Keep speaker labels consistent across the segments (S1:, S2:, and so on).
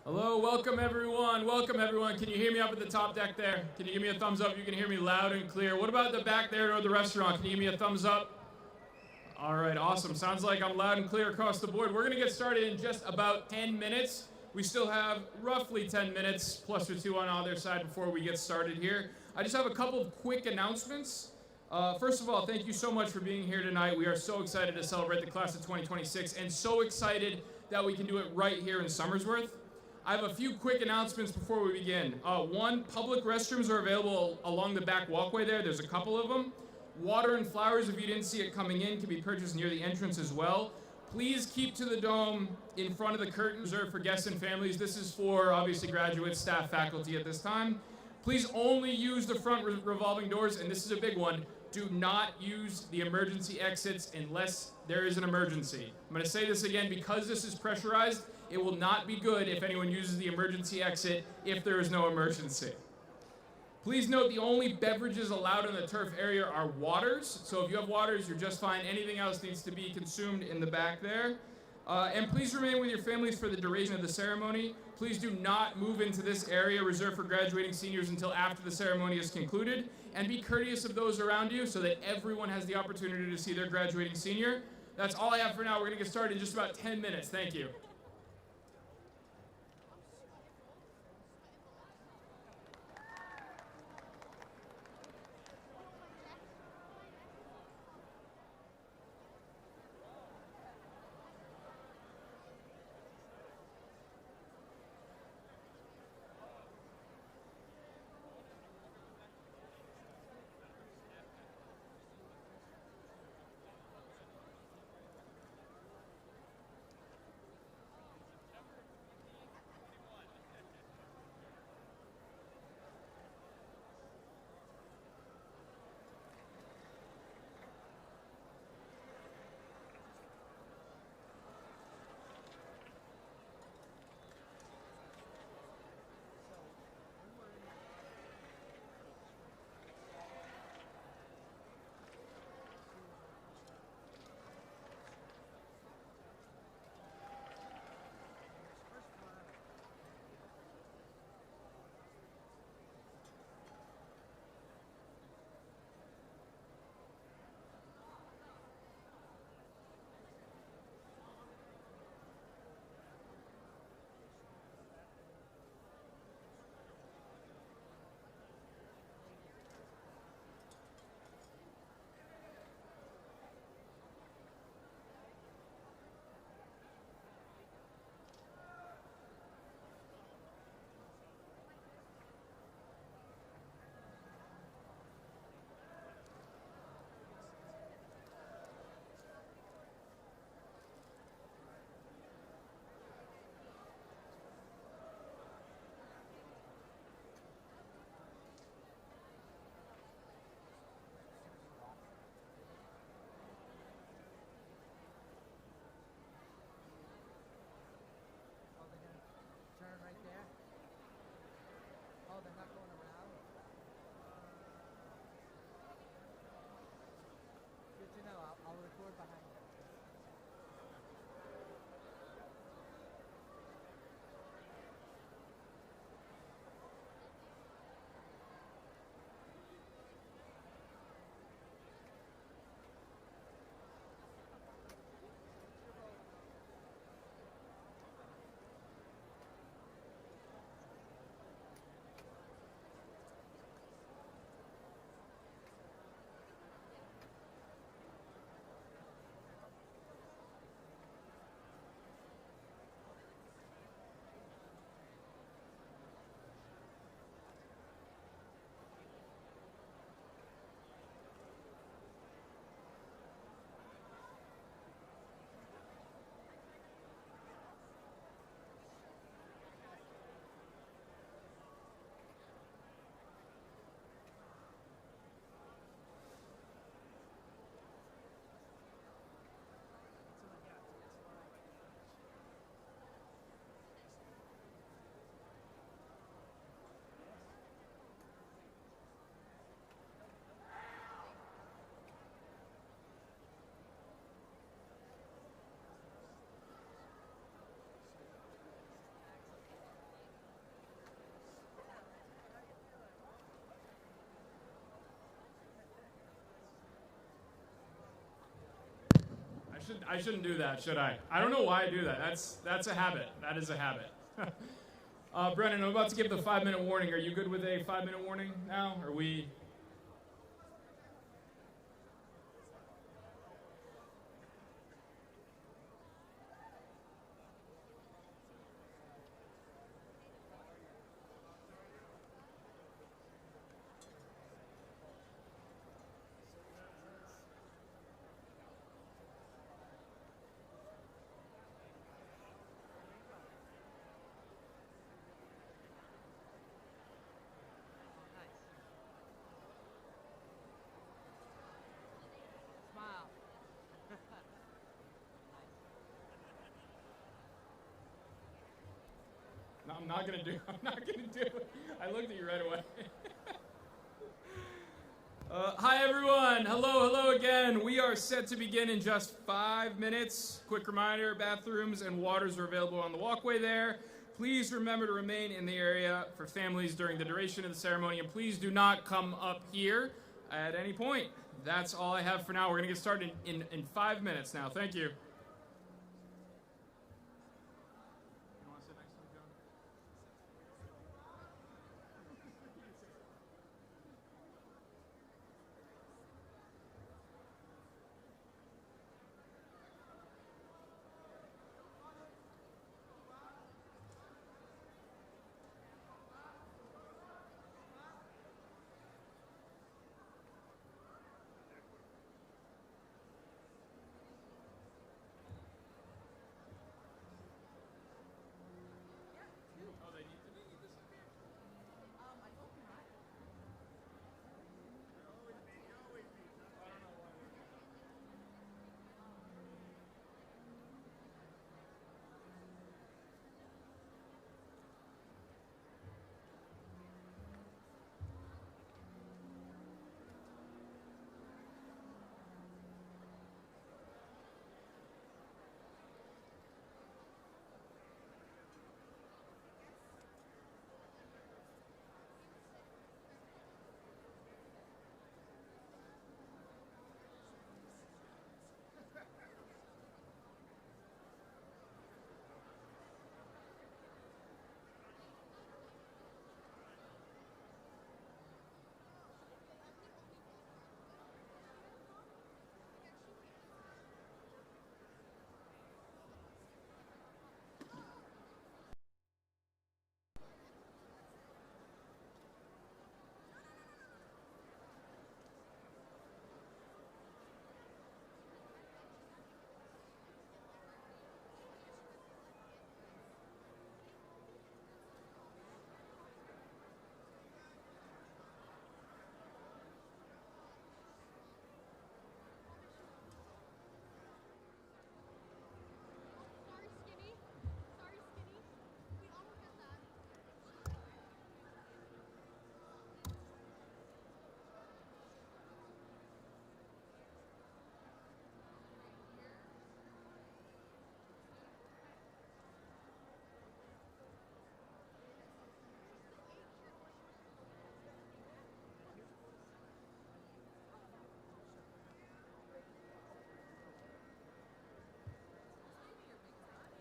S1: Hello, welcome everyone. Welcome everyone. Can you hear me up at the top deck there? Can you give me a thumbs up? You can hear me loud and clear. What about the back there or the restaurant? Can you give me a thumbs up? All right, awesome. Sounds like I'm loud and clear across the board. We're going to get started in just about 10 minutes. We still have roughly 10 minutes plus or two on either side before we get started here. I just have a couple of quick announcements. First of all, thank you so much for being here tonight. We are so excited to celebrate the class of 2026 and so excited that we can do it right here in Somersworth. I have a few quick announcements before we begin. One, public restrooms are available along the back walkway there. There's a couple of them. Water and flowers, if you didn't see it coming in, can be purchased near the entrance as well. Please keep to the dome in front of the curtain reserved for guests and families. This is for, obviously, graduates, staff, faculty at this time. Please only use the front revolving doors, and this is a big one. Do not use the emergency exits unless there is an emergency. I'm going to say this again because this is pressurized. It will not be good if anyone uses the emergency exit if there is no emergency. Please note the only beverages allowed in the turf area are waters. So if you have waters, you're just fine. Anything else needs to be consumed in the back there. And please remain with your families for the duration of the ceremony. Please do not move into this area reserved for graduating seniors until after the ceremony is concluded. And be courteous of those around you so that everyone has the opportunity to see their graduating senior. That's all I have for now. We're going to get started in just about 10 minutes. Thank you. I shouldn't do that, should I? I don't know why I do that. That's a habit. That is a habit. Brennan, I'm about to give the 5-minute warning. Are you good with a 5-minute warning now? Are we? No, I'm not gonna do it. I looked at you right away. Hi everyone. Hello again. We are set to begin in just 5 minutes. Quick reminder, bathrooms and waters are available on the walkway there. Please remember to remain in the area for families during the duration of the ceremony, and please do not come up here at any point. That's all I have for now. We're gonna get started in 5 minutes now. Thank you.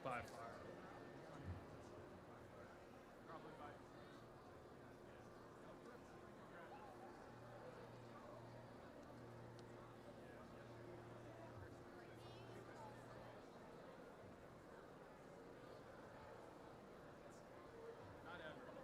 S1: By far. Not ever.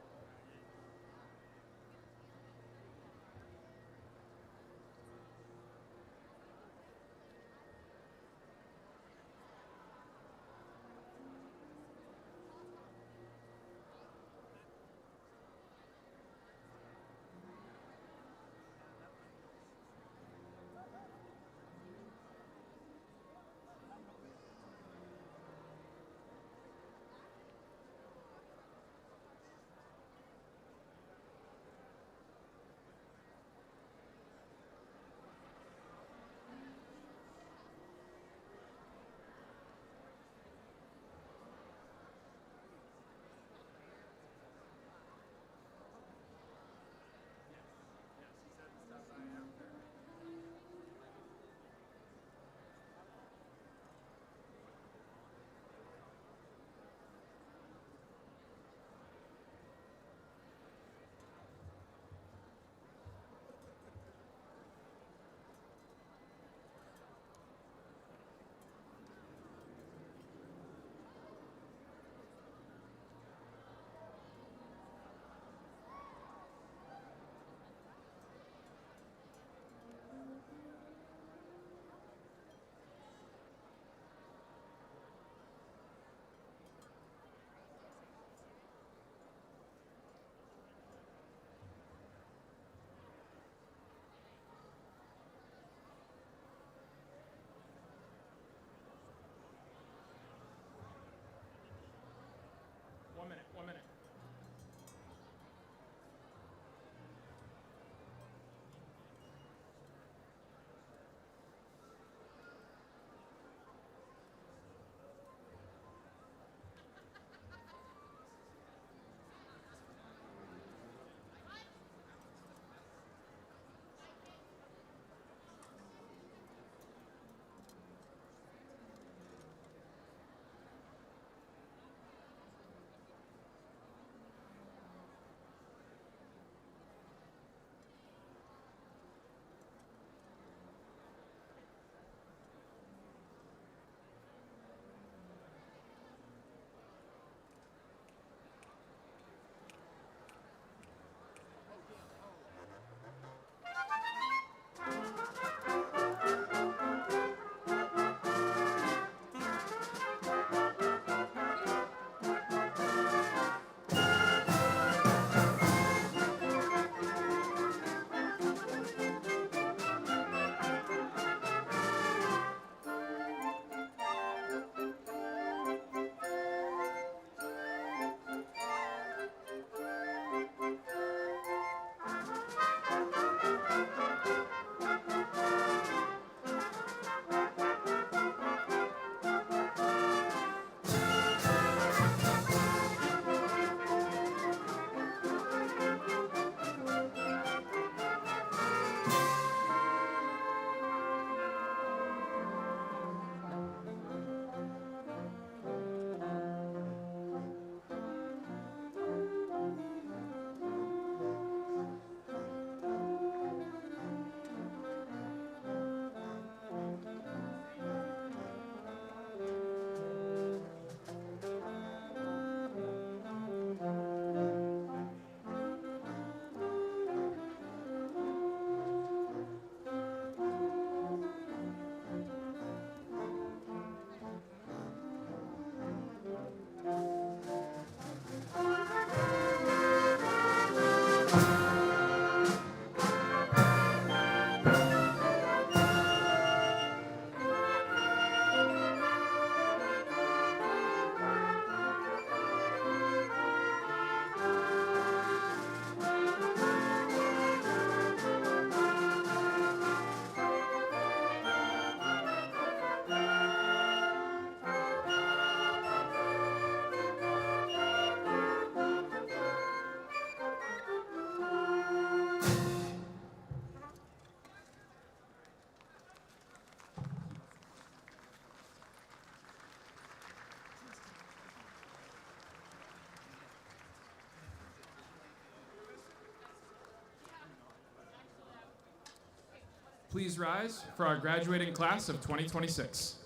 S1: Please rise for our graduating class of 2026.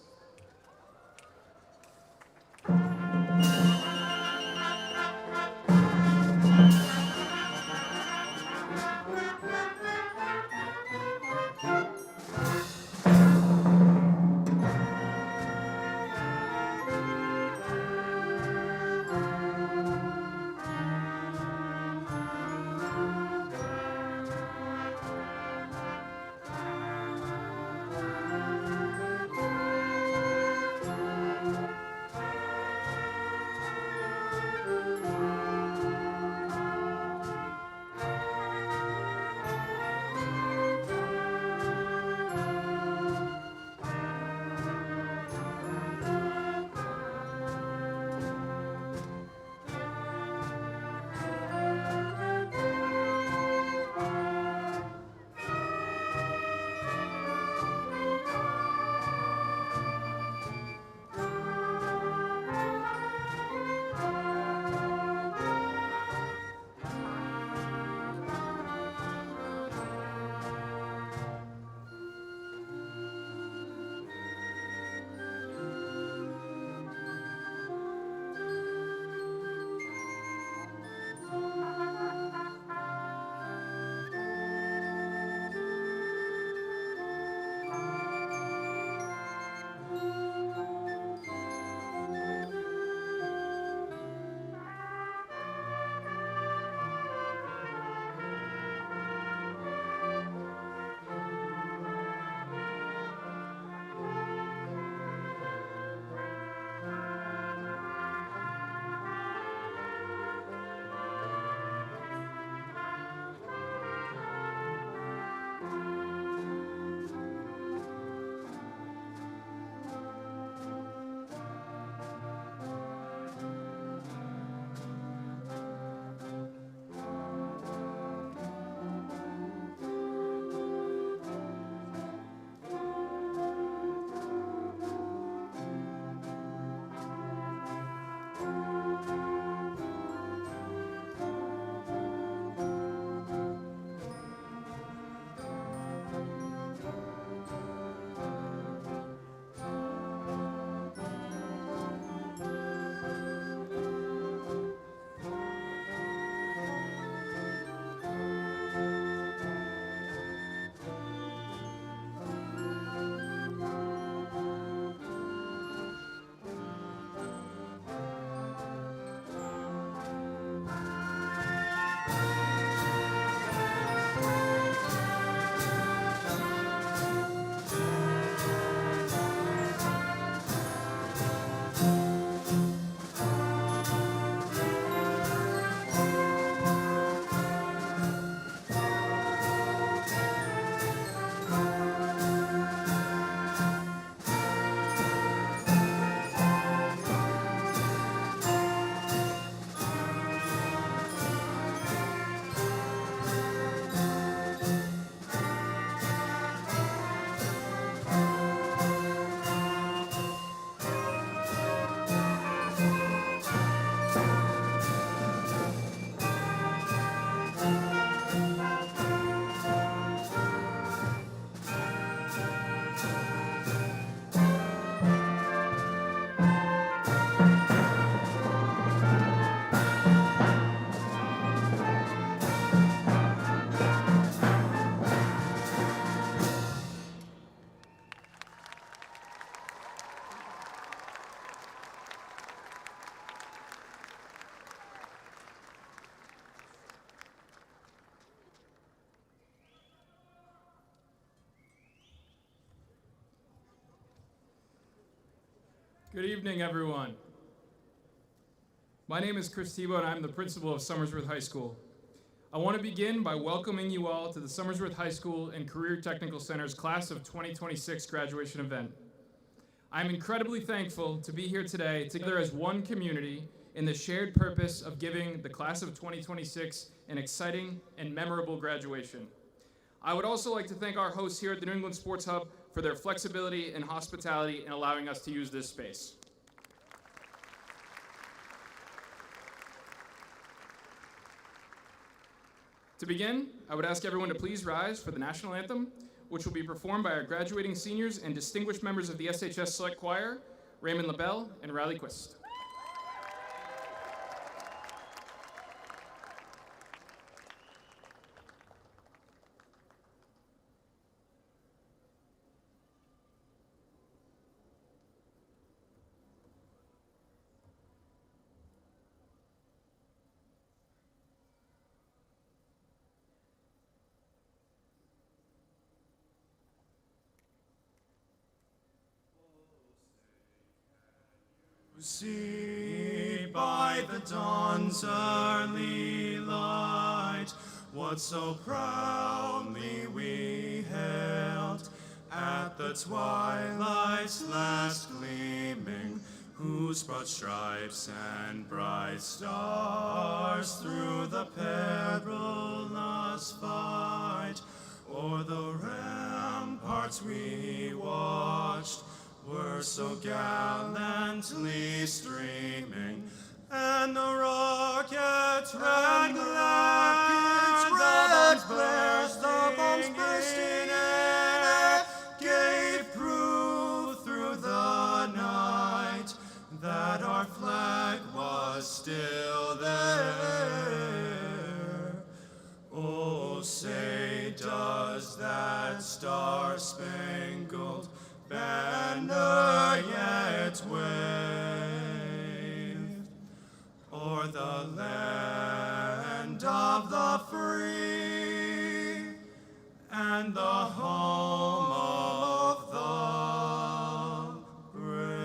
S1: Good evening, everyone. My name is Chris Tebow, and I'm the principal of Somersworth High School. I want to begin by welcoming you all to the Somersworth High School and Career Technical Center's Class of 2026 graduation event. I'm incredibly thankful to be here today together as one community in the shared purpose of giving the Class of 2026 an exciting and memorable graduation. I would also like to thank our hosts here at the New England Sports Hub for their flexibility and hospitality in allowing us to use this space. To begin, I would ask everyone to please rise for the national anthem, which will be performed by our graduating seniors and distinguished members of the SHS Select Choir, Raymond LaBelle and Riley Quist.
S2: See by the dawn's early light what so proudly we hailed at the twilight's last gleaming, whose broad stripes and bright stars through the perilous fight o'er the ramparts we watched were so gallantly streaming, and the rockets ran glad, the bombs bursting in air, gave proof through the night that our flag was still there. Oh, say does that star-spangled banner yet wave o'er the land of the free and the home of the brave?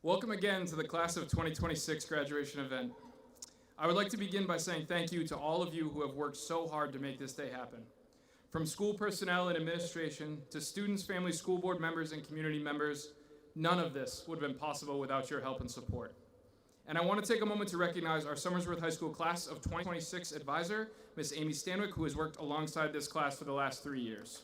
S1: Welcome again to the Class of 2026 graduation event. I would like to begin by saying thank you to all of you who have worked so hard to make this day happen. From school personnel and administration to students, families, school board members, and community members, none of this would have been possible without your help and support. And I want to take a moment to recognize our Somersworth High School Class of 2026 advisor, Miss Amy Stanwyck, who has worked alongside this class for the last 3 years.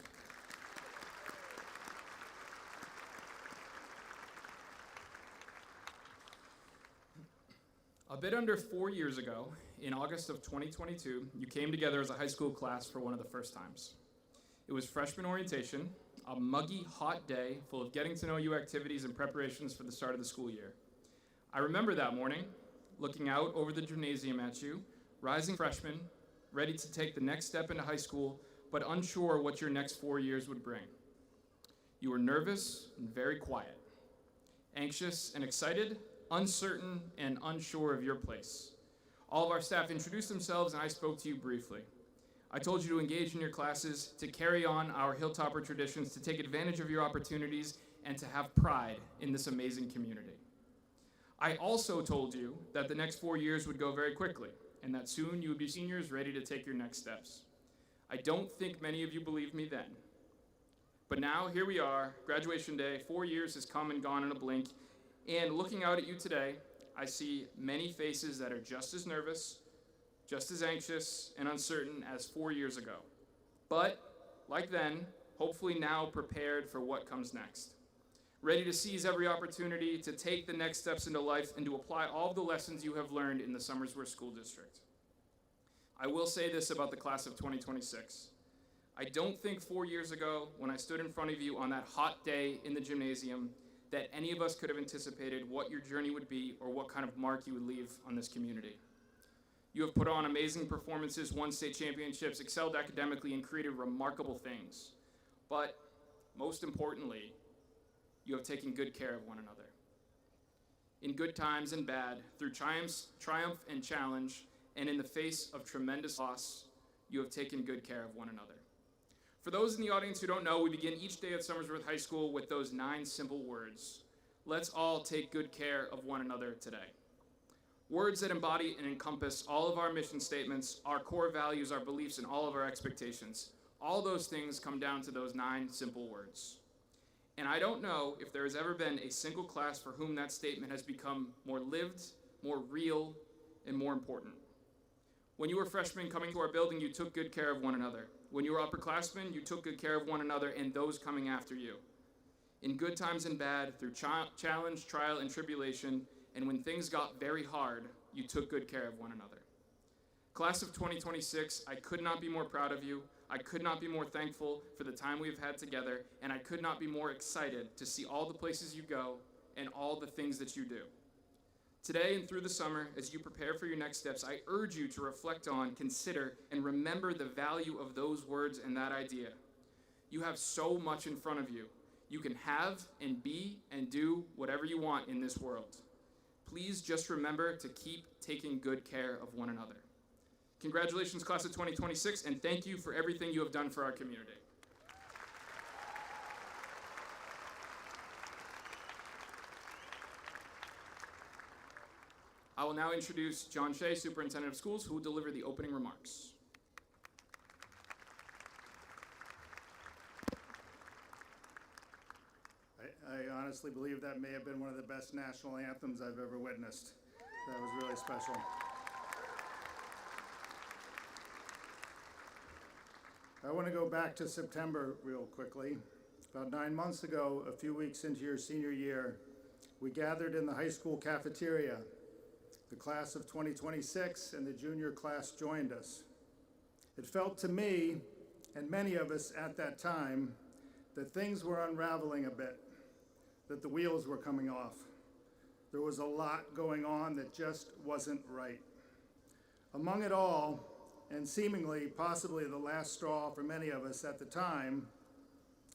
S1: A bit under 4 years ago, in August of 2022, you came together as a high school class for one of the first times. It was freshman orientation, a muggy, hot day full of getting to know you activities and preparations for the start of the school year. I remember that morning, looking out over the gymnasium at you, rising freshman, ready to take the next step into high school, but unsure what your next 4 years would bring. You were nervous and very quiet, anxious and excited, uncertain and unsure of your place. All of our staff introduced themselves and I spoke to you briefly. I told you to engage in your classes, to carry on our Hilltopper traditions, to take advantage of your opportunities, and to have pride in this amazing community. I also told you that the next 4 years would go very quickly, and that soon you would be seniors ready to take your next steps. I don't think many of you believed me then. But now, here we are, graduation day, 4 years has come and gone in a blink, and looking out at you today, I see many faces that are just as nervous, just as anxious and uncertain as 4 years ago. But, like then, hopefully now prepared for what comes next. Ready to seize every opportunity to take the next steps into life and to apply all the lessons you have learned in the Somersworth School District. I will say this about the class of 2026. I don't think 4 years ago, when I stood in front of you on that hot day in the gymnasium, that any of us could have anticipated what your journey would be or what kind of mark you would leave on this community. You have put on amazing performances, won state championships, excelled academically, and created remarkable things. But most importantly, you have taken good care of one another. In good times and bad, through triumph and challenge, and in the face of tremendous loss, you have taken good care of one another. For those in the audience who don't know, we begin each day at Somersworth High School with those 9 simple words. Let's all take good care of one another today. Words that embody and encompass all of our mission statements, our core values, our beliefs, and all of our expectations. All those things come down to those 9 simple words. And I don't know if there has ever been a single class for whom that statement has become more lived, more real, and more important. When you were freshmen coming to our building, you took good care of one another. When you were upperclassmen, you took good care of one another and those coming after you. In good times and bad, through challenge, trial, and tribulation, and when things got very hard, you took good care of one another. Class of 2026, I could not be more proud of you. I could not be more thankful for the time we've had together, and I could not be more excited to see all the places you go and all the things that you do. Today and through the summer, as you prepare for your next steps, I urge you to reflect on, consider, and remember the value of those words and that idea. You have so much in front of you. You can have and be and do whatever you want in this world. Please just remember to keep taking good care of one another. Congratulations, class of 2026, and thank you for everything you have done for our community. I will now introduce John Shea, Superintendent of Schools, who will deliver the opening remarks.
S3: I honestly believe that may have been one of the best national anthems I've ever witnessed. That was really special. I want to go back to September real quickly. About 9 months ago, a few weeks into your senior year, we gathered in the high school cafeteria. The class of 2026 and the junior class joined us. It felt to me, and many of us at that time, that things were unraveling a bit, that the wheels were coming off. There was a lot going on that just wasn't right. Among it all, and seemingly possibly the last straw for many of us at the time,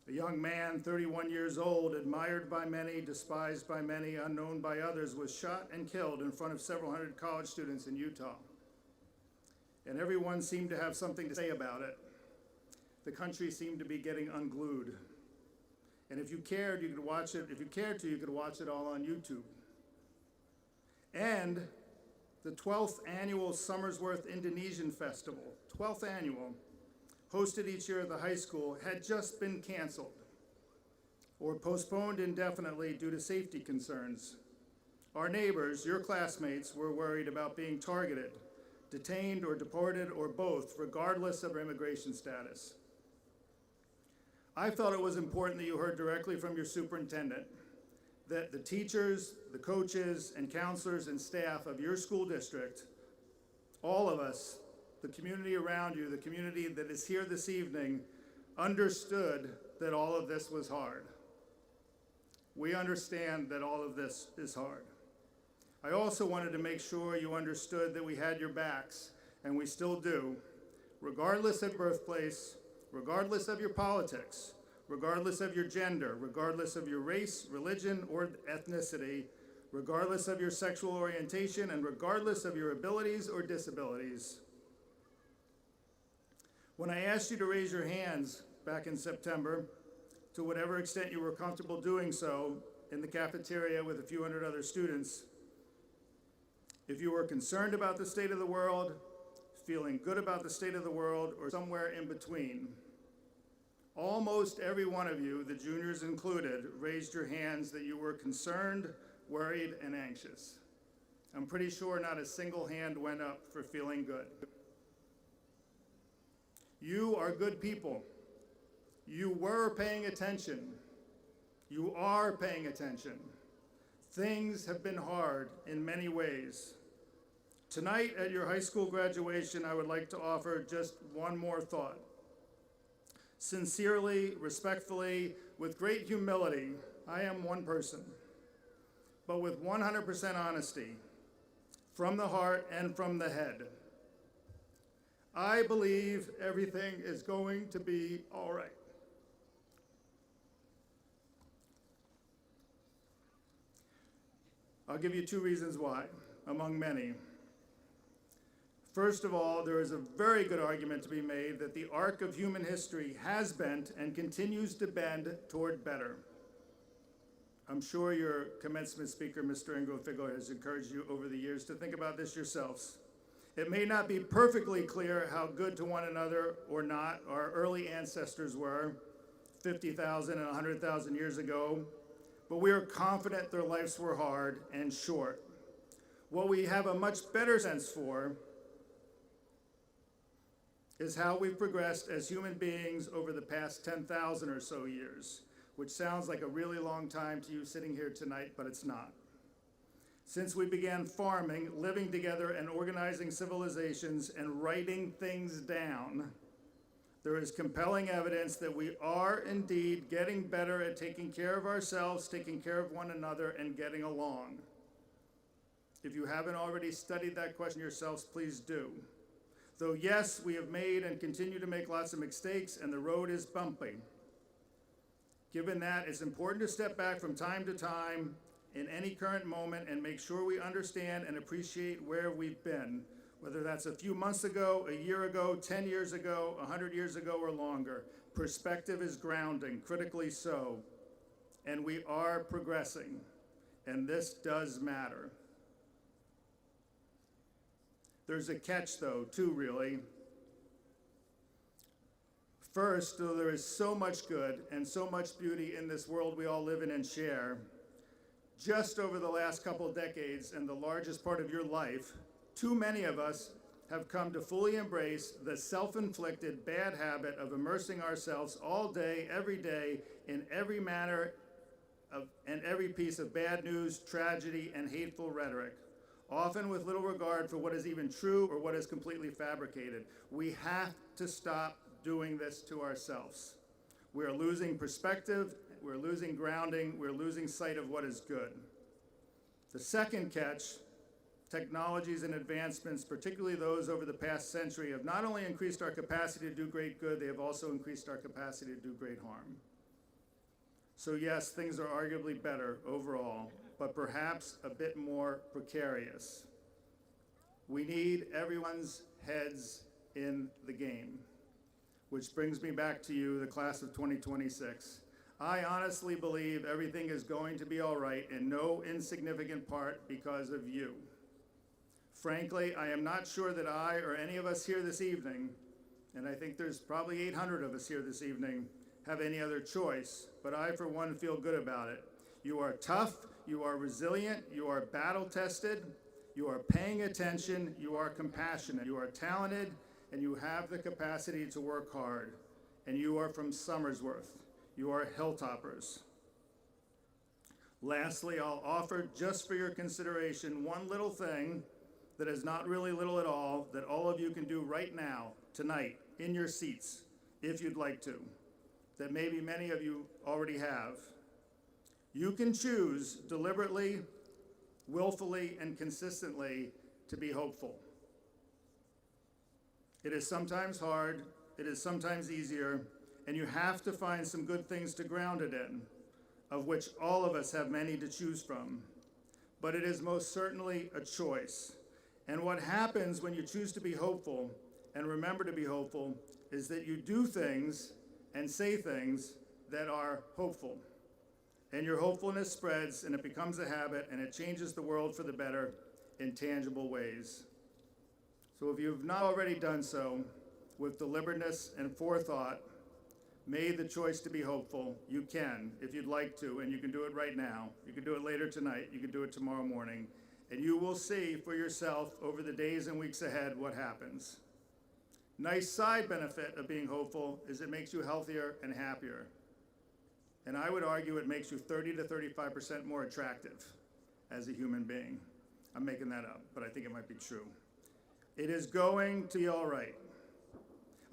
S3: a young man, 31 years old, admired by many, despised by many, unknown by others, was shot and killed in front of several hundred college students in Utah. And everyone seemed to have something to say about it. The country seemed to be getting unglued. And if you cared, you could watch it. If you cared to, you could watch it all on YouTube. And the 12th annual Somersworth Indonesian Festival, 12th annual, hosted each year at the high school, had just been canceled or postponed indefinitely due to safety concerns. Our neighbors, your classmates, were worried about being targeted, detained or deported or both, regardless of their immigration status. I thought it was important that you heard directly from your superintendent that the teachers, the coaches, and counselors and staff of your school district, all of us, the community around you, the community that is here this evening, understood that all of this was hard. We understand that all of this is hard. I also wanted to make sure you understood that we had your backs, and we still do, regardless of birthplace, regardless of your politics, regardless of your gender, regardless of your race, religion, or ethnicity, regardless of your sexual orientation, and regardless of your abilities or disabilities. When I asked you to raise your hands back in September, to whatever extent you were comfortable doing so in the cafeteria with a few hundred other students, if you were concerned about the state of the world, feeling good about the state of the world, or somewhere in between, almost every one of you, the juniors included, raised your hands that you were concerned, worried, and anxious. I'm pretty sure not a single hand went up for feeling good. You are good people. You were paying attention. You are paying attention. Things have been hard in many ways. Tonight at your high school graduation, I would like to offer just one more thought. Sincerely, respectfully, with great humility, I am one person, but with 100% honesty, from the heart and from the head. I believe everything is going to be all right. I'll give you 2 reasons why, among many. First of all, there is a very good argument to be made that the arc of human history has bent and continues to bend toward better. I'm sure your commencement speaker, Mr. Ingo-Figo, has encouraged you over the years to think about this yourselves. It may not be perfectly clear how good to one another or not our early ancestors were. 50,000 and 100,000 years ago, but we are confident their lives were hard and short. What we have a much better sense for is how we've progressed as human beings over the past 10,000 or so years, which sounds like a really long time to you sitting here tonight, but it's not. Since we began farming, living together, and organizing civilizations and writing things down, there is compelling evidence that we are indeed getting better at taking care of ourselves, taking care of one another, and getting along. If you haven't already studied that question yourselves, please do. Though yes, we have made and continue to make lots of mistakes, and the road is bumpy. Given that, it's important to step back from time to time in any current moment and make sure we understand and appreciate where we've been, whether that's a few months ago, a year ago, 10 years ago, 100 years ago, or longer. Perspective is grounding, critically so, and we are progressing, and this does matter. There's a catch, though, too, really. First, though there is so much good and so much beauty in this world we all live in and share, just over the last couple decades and the largest part of your life, too many of us have come to fully embrace the self-inflicted bad habit of immersing ourselves all day, every day, in every manner and every piece of bad news, tragedy, and hateful rhetoric, often with little regard for what is even true or what is completely fabricated. We have to stop doing this to ourselves. We are losing perspective, we're losing grounding, we're losing sight of what is good. The second catch, technologies and advancements, particularly those over the past century, have not only increased our capacity to do great good, they have also increased our capacity to do great harm. So yes, things are arguably better overall, but perhaps a bit more precarious. We need everyone's heads in the game, which brings me back to you, the class of 2026. I honestly believe everything is going to be all right, in no insignificant part because of you. Frankly, I am not sure that I or any of us here this evening, and I think there's probably 800 of us here this evening, have any other choice, but I, for one, feel good about it. You are tough, you are resilient, you are battle-tested, you are paying attention, you are compassionate, you are talented, and you have the capacity to work hard. And you are from Somersworth. You are hilltoppers. Lastly, I'll offer, just for your consideration, one little thing that is not really little at all, that all of you can do right now, tonight, in your seats, if you'd like to, that maybe many of you already have. You can choose deliberately, willfully, and consistently to be hopeful. It is sometimes hard, it is sometimes easier, and you have to find some good things to ground it in, of which all of us have many to choose from. But it is most certainly a choice. And what happens when you choose to be hopeful, and remember to be hopeful, is that you do things and say things that are hopeful. And your hopefulness spreads, and it becomes a habit, and it changes the world for the better in tangible ways. So if you've not already done so, with deliberateness and forethought, made the choice to be hopeful, you can, if you'd like to, and you can do it right now. You can do it later tonight, you can do it tomorrow morning, and you will see for yourself over the days and weeks ahead what happens. Nice side benefit of being hopeful is it makes you healthier and happier. And I would argue it makes you 30 to 35% more attractive as a human being. I'm making that up, but I think it might be true. It is going to be all right.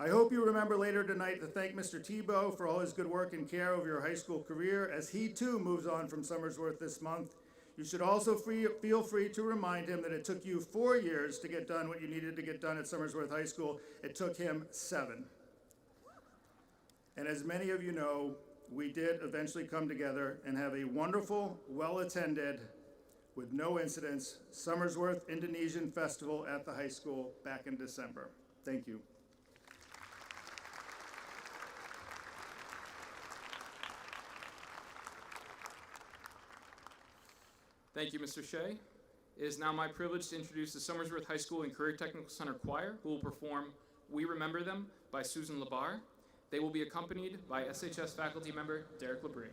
S3: I hope you remember later tonight to thank Mr. Tebow for all his good work and care over your high school career as he too moves on from Somersworth this month. You should also feel free to remind him that it took you 4 years to get done what you needed to get done at Somersworth High School. It took him 7. And as many of you know, we did eventually come together and have a wonderful, well-attended, with no incidents, Somersworth Indonesian Festival at the high school back in December. Thank you.
S1: Thank you, Mr. Shea. It is now my privilege to introduce the Somersworth High School and Career Technical Center Choir, who will perform We Remember Them by Susan Labar. They will be accompanied by SHS faculty member Derek Labrie.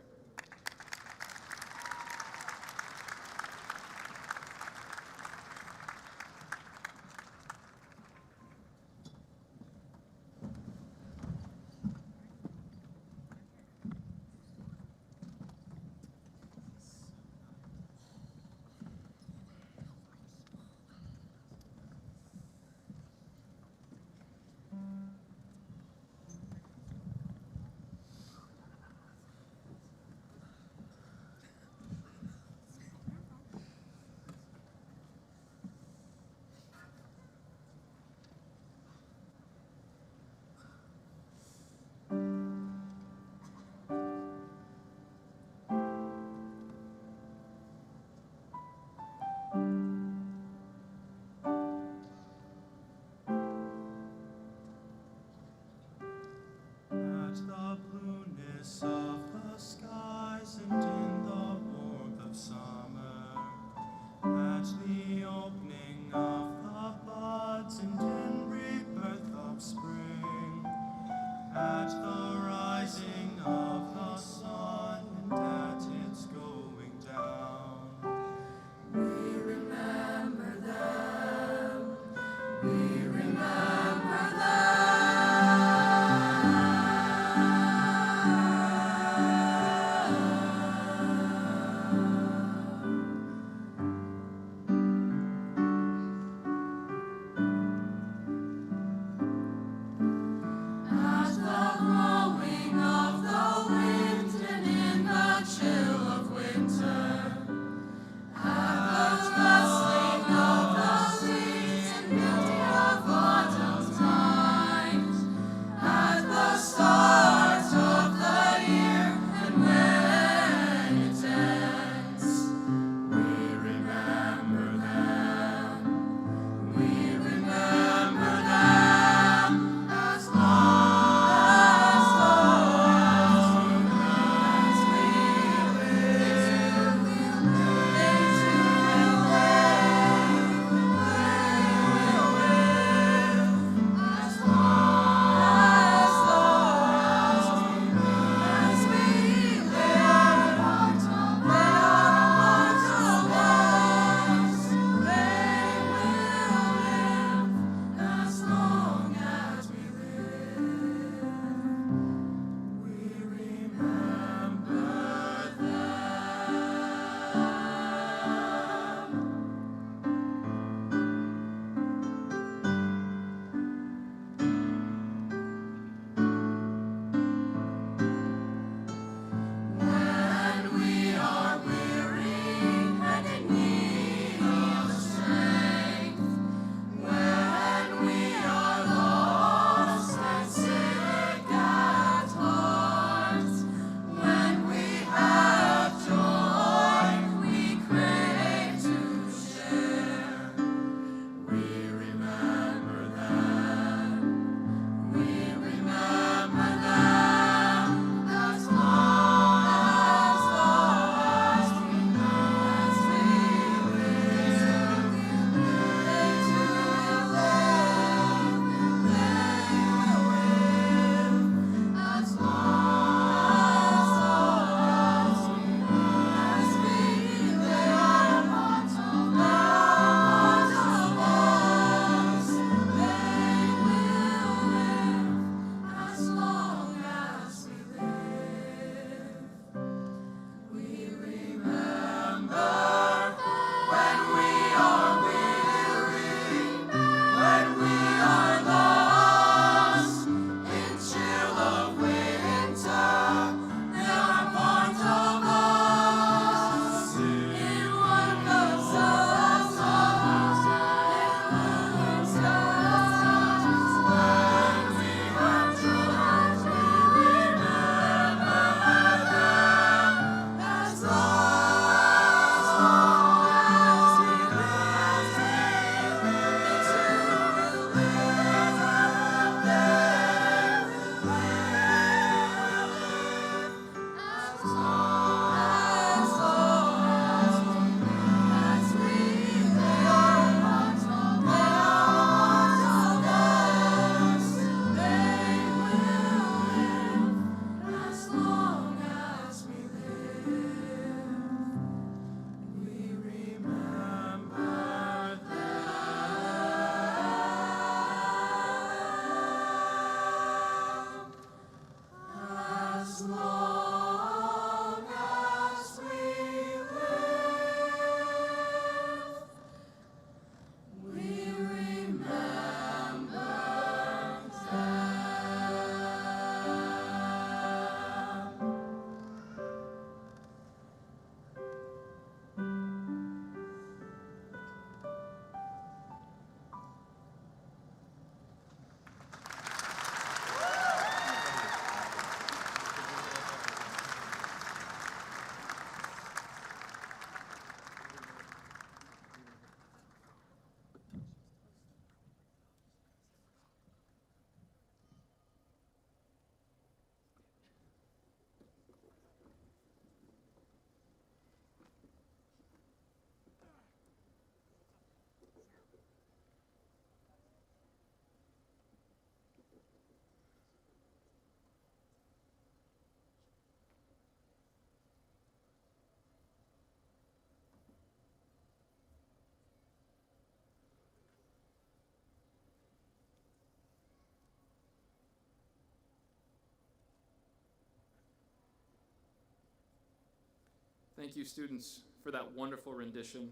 S1: Thank you, students, for that wonderful rendition.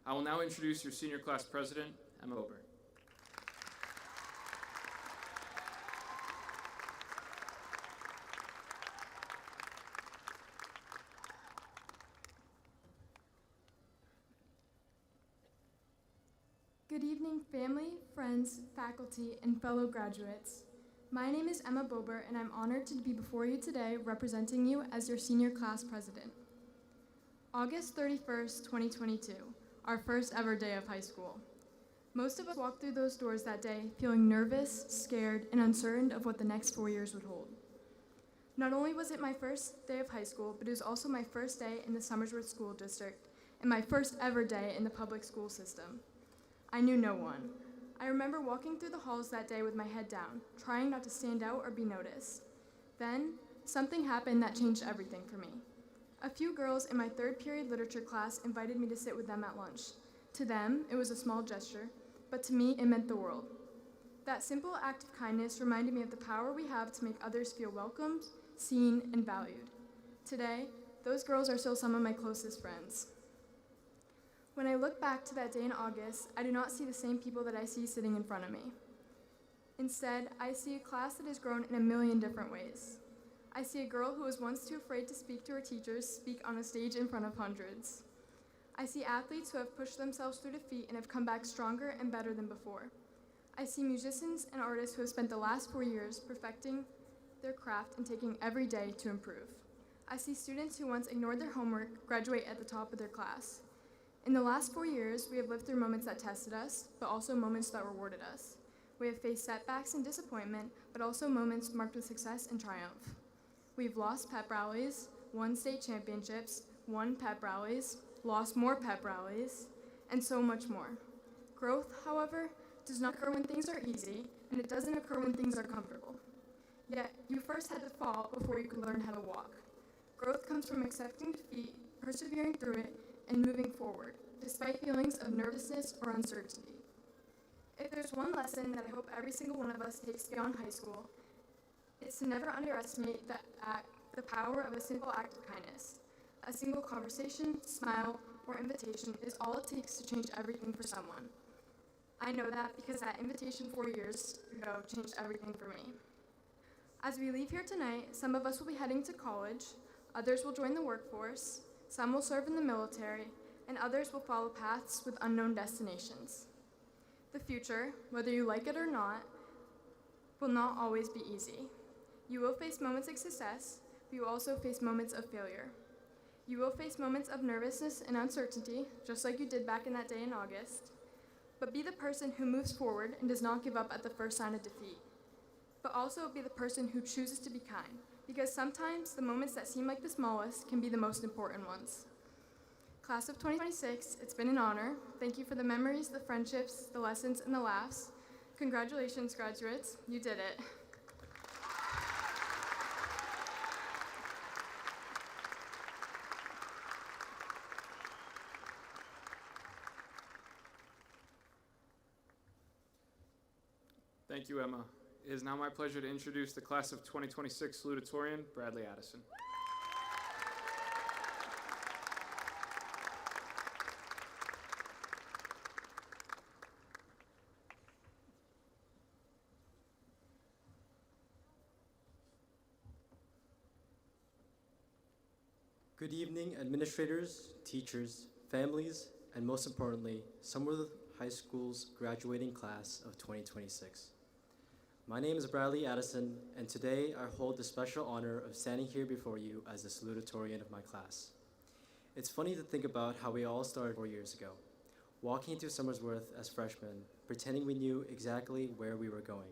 S1: I will now introduce your senior class president, Emma Bober.
S4: Good evening, family, friends, faculty, and fellow graduates. My name is Emma Bober, and I'm honored to be before you today representing you as your senior class president. August 31st, 2022, our first ever day of high school. Most of us walked through those doors that day feeling nervous, scared, and uncertain of what the next 4 years would hold. Not only was it my first day of high school, but it was also my first day in the Somersworth School District and my first ever day in the public school system. I knew no one. I remember walking through the halls that day with my head down, trying not to stand out or be noticed. Then, something happened that changed everything for me. A few girls in my third period literature class invited me to sit with them at lunch. To them, it was a small gesture, but to me, it meant the world. That simple act of kindness reminded me of the power we have to make others feel welcomed, seen, and valued. Today, those girls are still some of my closest friends. When I look back to that day in August, I do not see the same people that I see sitting in front of me. Instead, I see a class that has grown in a million different ways. I see a girl who was once too afraid to speak to her teachers speak on a stage in front of hundreds. I see athletes who have pushed themselves through defeat and have come back stronger and better than before. I see musicians and artists who have spent the last 4 years perfecting their craft and taking every day to improve. I see students who once ignored their homework graduate at the top of their class. In the last 4 years, we have lived through moments that tested us, but also moments that rewarded us. We have faced setbacks and disappointment, but also moments marked with success and triumph. We've lost pep rallies, won state championships, won pep rallies, lost more pep rallies, and so much more. Growth, however, does not occur when things are easy, and it doesn't occur when things are comfortable. Yet, you first had to fall before you could learn how to walk. Growth comes from accepting defeat, persevering through it, and moving forward, despite feelings of nervousness or uncertainty. If there's one lesson that I hope every single one of us takes beyond high school, it's to never underestimate the power of a simple act of kindness. A single conversation, smile, or invitation is all it takes to change everything for someone. I know that because that invitation 4 years ago changed everything for me. As we leave here tonight, some of us will be heading to college, others will join the workforce, some will serve in the military, and others will follow paths with unknown destinations. The future, whether you like it or not, will not always be easy. You will face moments of success, but you will also face moments of failure. You will face moments of nervousness and uncertainty, just like you did back in that day in August. But be the person who moves forward and does not give up at the first sign of defeat. But also be the person who chooses to be kind, because sometimes the moments that seem like the smallest can be the most important ones. Class of 2026, it's been an honor. Thank you for the memories, the friendships, the lessons, and the laughs. Congratulations, graduates. You did it.
S1: Thank you, Emma. It is now my pleasure to introduce the class of 2026 salutatorian, Bradley Addison.
S5: Good evening, administrators, teachers, families, and most importantly, Somersworth High School's graduating class of 2026. My name is Bradley Addison, and today I hold the special honor of standing here before you as the salutatorian of my class. It's funny to think about how we all started 4 years ago, walking into Somersworth as freshmen, pretending we knew exactly where we were going,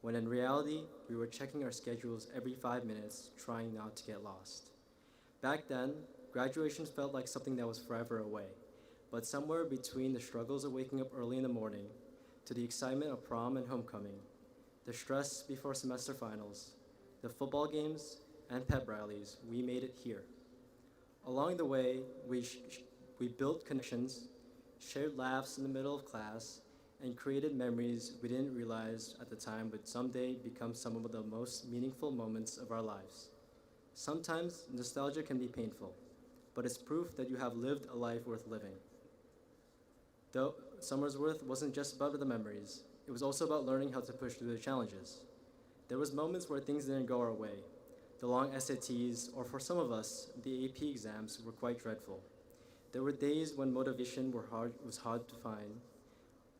S5: when in reality, we were checking our schedules every 5 minutes, trying not to get lost. Back then, graduation felt like something that was forever away, but somewhere between the struggles of waking up early in the morning, to the excitement of prom and homecoming, the stress before semester finals, the football games, and pep rallies, we made it here. Along the way, we built connections, shared laughs in the middle of class, and created memories we didn't realize at the time would someday become some of the most meaningful moments of our lives. Sometimes nostalgia can be painful, but it's proof that you have lived a life worth living. Though Somersworth wasn't just about the memories, it was also about learning how to push through the challenges. There was moments where things didn't go our way. The long SATs, or for some of us, the AP exams were quite dreadful. There were days when motivation was hard to find,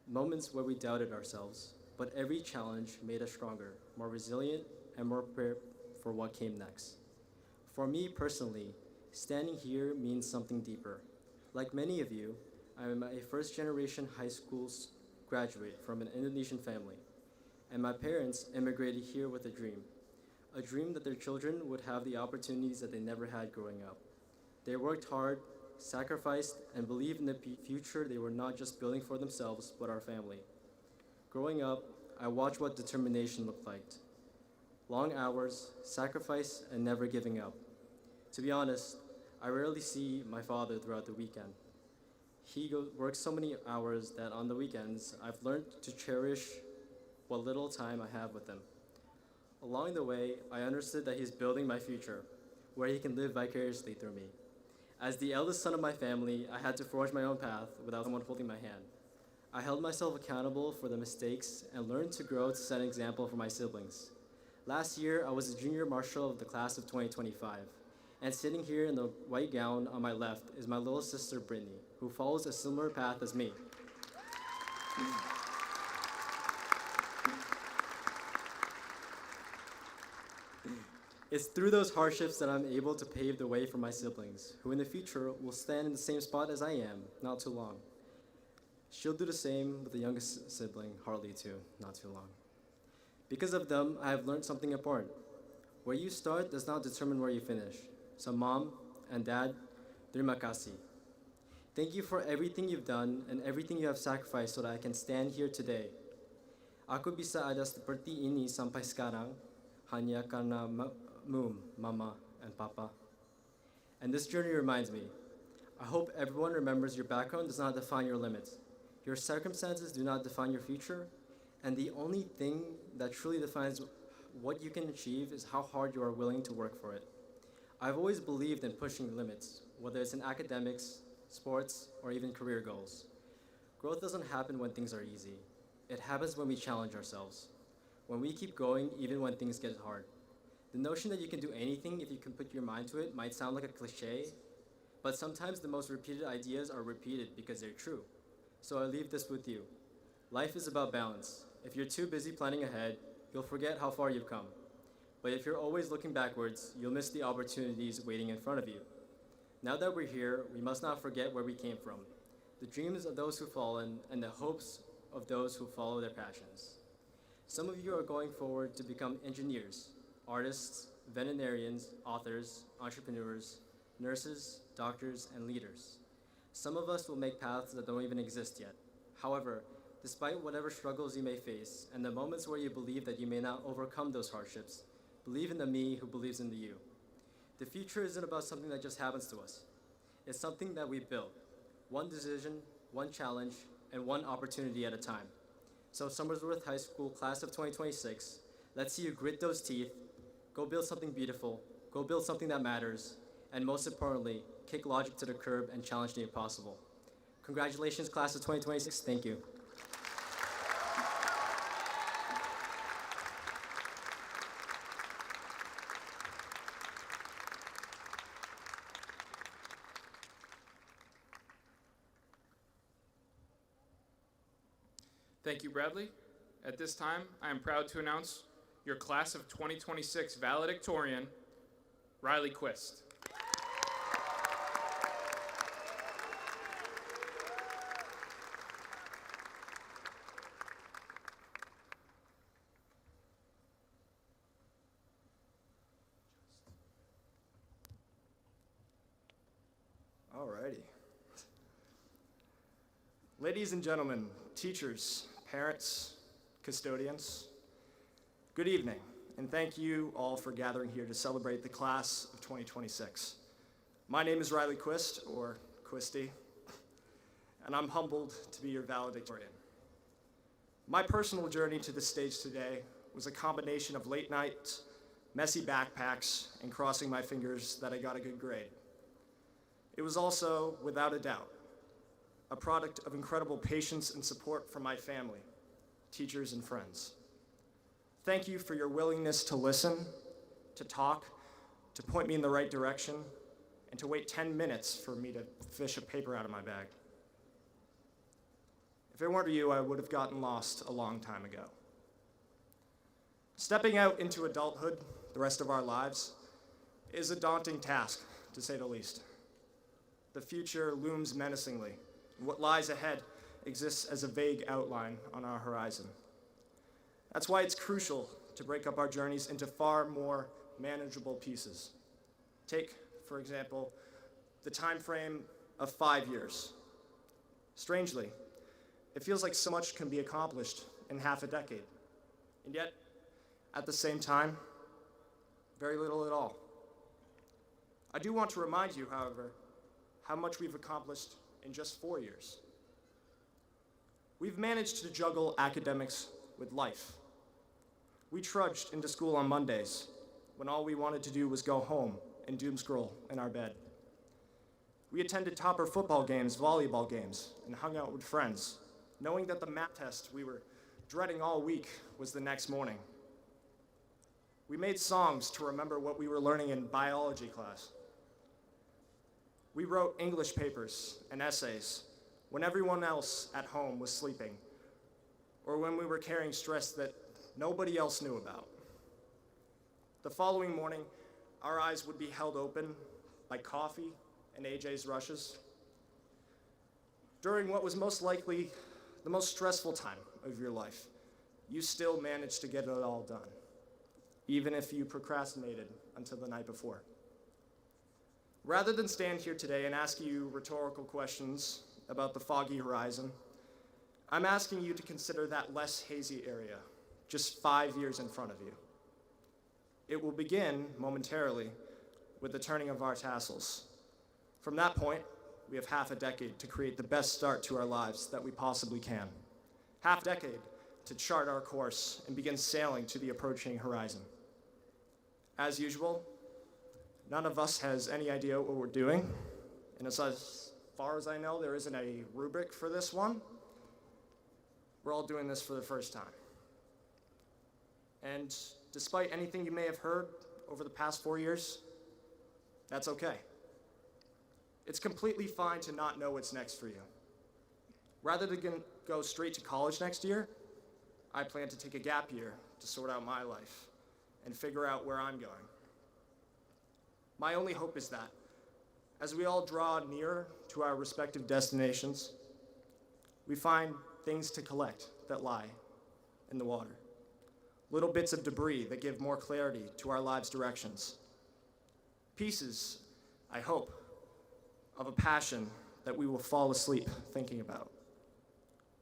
S5: moments where we doubted ourselves, but every challenge made us stronger, more resilient, and more prepared for what came next. For me personally, standing here means something deeper. Like many of you, I am a first-generation high school graduate from an Indonesian family, and my parents immigrated here with a dream that their children would have the opportunities that they never had growing up. They worked hard, sacrificed, and believed in the future they were not just building for themselves, but our family. Growing up, I watched what determination looked like. Long hours, sacrifice, and never giving up. To be honest, I rarely see my father throughout the weekend. He works so many hours that on the weekends, I've learned to cherish what little time I have with him. Along the way, I understood that he's building my future, where he can live vicariously through me. As the eldest son of my family, I had to forge my own path without someone holding my hand. I held myself accountable for the mistakes and learned to grow to set an example for my siblings. Last year, I was a junior marshal of the class of 2025, and sitting here in the white gown on my left is my little sister Brittany, who follows a similar path as me. It's through those hardships that I'm able to pave the way for my siblings, who in the future will stand in the same spot as I am, not too long. She'll do the same with the youngest sibling, Harley, too, not too long. Because of them, I have learned something important. Where you start does not determine where you finish. So Mom and Dad, terima kasih. Thank you for everything you've done and everything you have sacrificed so that I can stand here today. Aku bisa ada seperti ini sampai sekarang hanya karena Mama, and Papa. And this journey reminds me, I hope everyone remembers your background does not define your limits. Your circumstances do not define your future, and the only thing that truly defines what you can achieve is how hard you are willing to work for it. I've always believed in pushing limits, whether it's in academics, sports, or even career goals. Growth doesn't happen when things are easy. It happens when we challenge ourselves, when we keep going even when things get hard. The notion that you can do anything if you can put your mind to it might sound like a cliche, but sometimes the most repeated ideas are repeated because they're true. So I leave this with you. Life is about balance. If you're too busy planning ahead, you'll forget how far you've come. But if you're always looking backwards, you'll miss the opportunities waiting in front of you. Now that we're here, we must not forget where we came from, the dreams of those who've fallen and the hopes of those who follow their passions. Some of you are going forward to become engineers, artists, veterinarians, authors, entrepreneurs, nurses, doctors, and leaders. Some of us will make paths that don't even exist yet. However, despite whatever struggles you may face and the moments where you believe that you may not overcome those hardships, believe in the me who believes in the you. The future isn't about something that just happens to us. It's something that we build, one decision, one challenge, and one opportunity at a time. So Somersworth High School Class of 2026, let's see you grit those teeth, go build something beautiful, go build something that matters, and most importantly, kick logic to the curb and challenge the impossible. Congratulations, Class of 2026. Thank you.
S1: Thank you, Bradley. At this time, I am proud to announce your Class of 2026 valedictorian, Riley Quist.
S2: Alrighty. Ladies and gentlemen, teachers, parents, custodians, good evening, and thank you all for gathering here to celebrate the class of 2026. My name is Riley Quist, or Quisty, and I'm humbled to be your valedictorian. My personal journey to this stage today was a combination of late nights, messy backpacks, and crossing my fingers that I got a good grade. It was also, without a doubt, a product of incredible patience and support from my family, teachers, and friends. Thank you for your willingness to listen, to talk, to point me in the right direction, and to wait 10 minutes for me to fish a paper out of my bag. If it weren't for you, I would have gotten lost a long time ago. Stepping out into adulthood, the rest of our lives, is a daunting task, to say the least. The future looms menacingly, and what lies ahead exists as a vague outline on our horizon. That's why it's crucial to break up our journeys into far more manageable pieces. Take, for example, the time frame of 5 years. Strangely, it feels like so much can be accomplished in half a decade, and yet, at the same time, very little at all. I do want to remind you, however, how much we've accomplished in just 4 years. We've managed to juggle academics with life. We trudged into school on Mondays when all we wanted to do was go home and doom scroll in our bed. We attended topper football games, volleyball games, and hung out with friends, knowing that the math test we were dreading all week was the next morning. We made songs to remember what we were learning in biology class. We wrote English papers and essays when everyone else at home was sleeping, or when we were carrying stress that nobody else knew about. The following morning, our eyes would be held open by coffee and AJ's rushes. During what was most likely the most stressful time of your life, you still managed to get it all done, even if you procrastinated until the night before. Rather than stand here today and ask you rhetorical questions about the foggy horizon, I'm asking you to consider that less hazy area, just 5 years in front of you. It will begin momentarily with the turning of our tassels. From that point, we have half a decade to create the best start to our lives that we possibly can. Half a decade to chart our course and begin sailing to the approaching horizon. As usual, none of us has any idea what we're doing, and as far as I know, there isn't a rubric for this one. We're all doing this for the first time. And despite anything you may have heard over the past 4 years, that's okay. It's completely fine to not know what's next for you. Rather than go straight to college next year, I plan to take a gap year to sort out my life and figure out where I'm going. My only hope is that, as we all draw nearer to our respective destinations, we find things to collect that lie in the water. Little bits of debris that give more clarity to our lives' directions. Pieces, I hope, of a passion that we will fall asleep thinking about.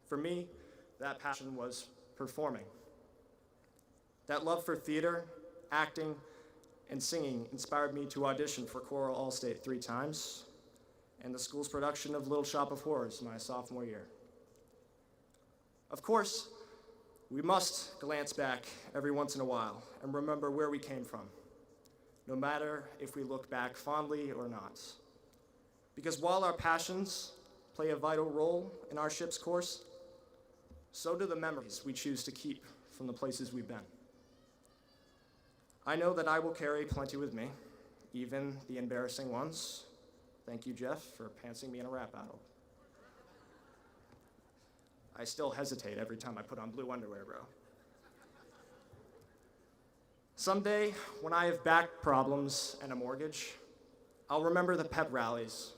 S2: For me, that passion was performing. That love for theater, acting, and singing inspired me to audition for Choral All-State 3 times, and the school's production of Little Shop of Horrors my sophomore year. Of course, we must glance back every once in a while and remember where we came from, no matter if we look back fondly or not. Because while our passions play a vital role in our ship's course, so do the memories we choose to keep from the places we've been. I know that I will carry plenty with me, even the embarrassing ones. Thank you, Jeff, for pantsing me in a rap battle. I still hesitate every time I put on blue underwear, bro. Someday, when I have back problems and a mortgage, I'll remember the pep rallies,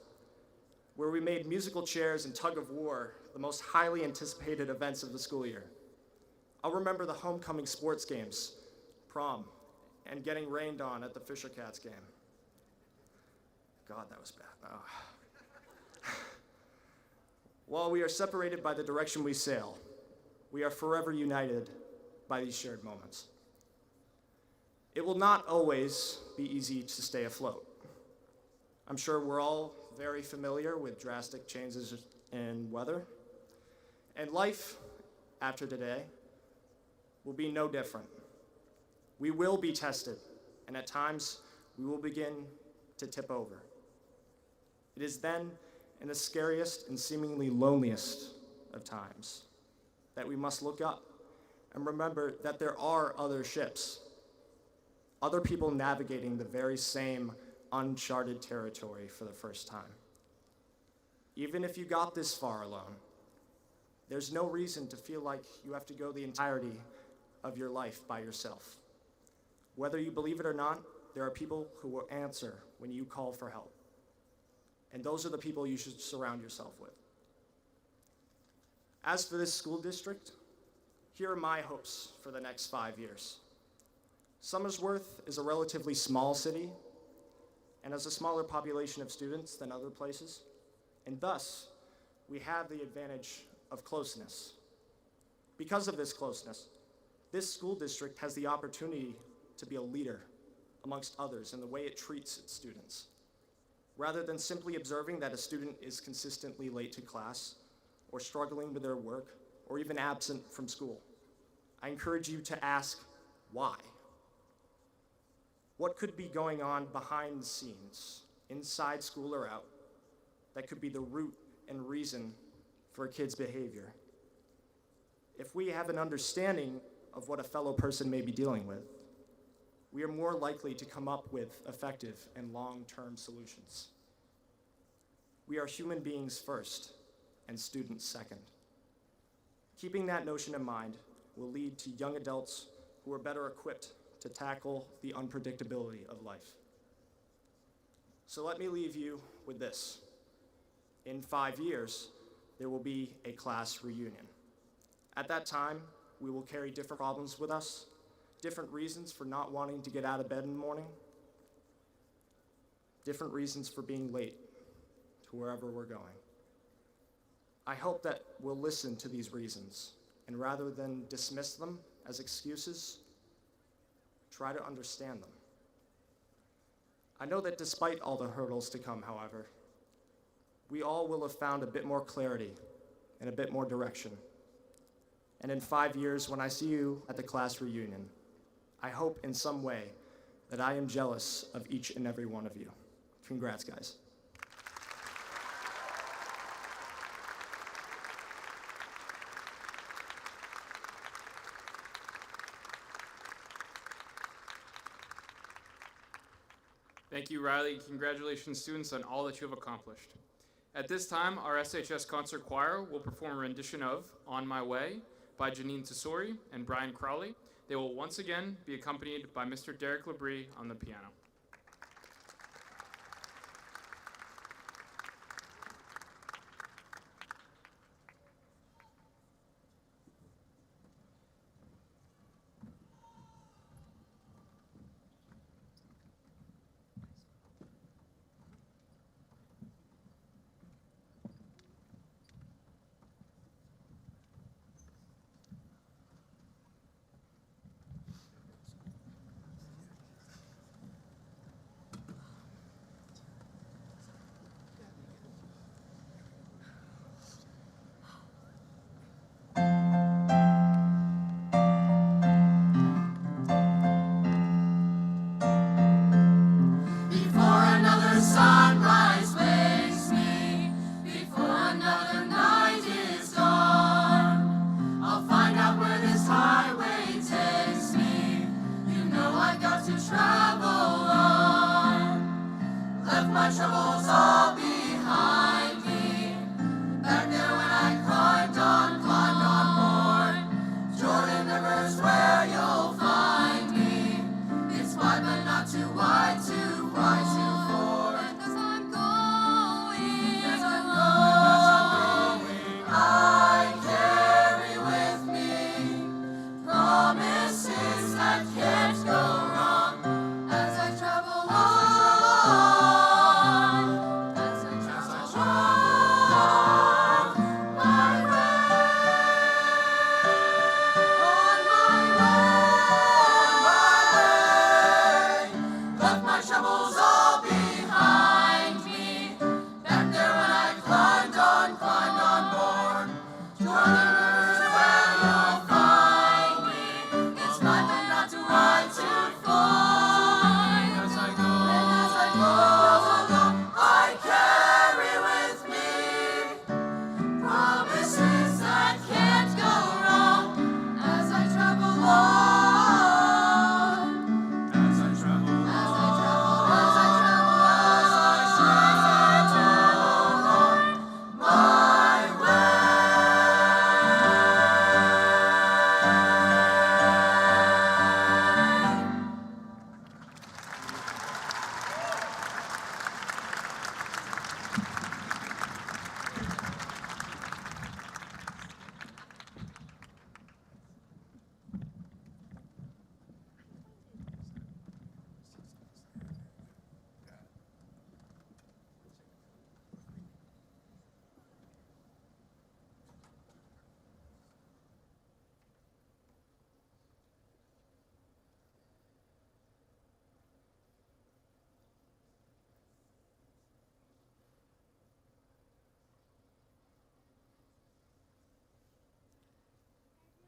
S2: where we made musical chairs and tug of war the most highly anticipated events of the school year. I'll remember the homecoming sports games, prom, and getting rained on at the Fisher Cats game. God, that was bad. Oh. While we are separated by the direction we sail, we are forever united by these shared moments. It will not always be easy to stay afloat. I'm sure we're all very familiar with drastic changes in weather, and life after today will be no different. We will be tested, and at times we will begin to tip over. It is then, in the scariest and seemingly loneliest of times, that we must look up and remember that there are other ships, other people navigating the very same uncharted territory for the first time. Even if you got this far alone, there's no reason to feel like you have to go the entirety of your life by yourself. Whether you believe it or not, there are people who will answer when you call for help. And those are the people you should surround yourself with. As for this school district, here are my hopes for the next 5 years. Somersworth is a relatively small city and has a smaller population of students than other places, and thus, we have the advantage of closeness. Because of this closeness, this school district has the opportunity to be a leader amongst others in the way it treats its students. Rather than simply observing that a student is consistently late to class, or struggling with their work, or even absent from school, I encourage you to ask why. What could be going on behind the scenes, inside school or out, that could be the root and reason for a kid's behavior? If we have an understanding of what a fellow person may be dealing with, we are more likely to come up with effective and long-term solutions. We are human beings first and students second. Keeping that notion in mind will lead to young adults who are better equipped to tackle the unpredictability of life. So let me leave you with this. In 5 years, there will be a class reunion. At that time, we will carry different problems with us, different reasons for not wanting to get out of bed in the morning, different reasons for being late to wherever we're going. I hope that we'll listen to these reasons, and rather than dismiss them as excuses, try to understand them. I know that despite all the hurdles to come, however, we all will have found a bit more clarity and a bit more direction. And in 5 years, when I see you at the class reunion, I hope in some way that I am jealous of each and every one of you. Congrats, guys.
S1: Thank you, Riley. Congratulations, students, on all that you have accomplished. At this time, our SHS Concert Choir will perform a rendition of On My Way by Janine Tesori and Brian Crowley. They will once again be accompanied by Mr. Derek Labrie on the piano.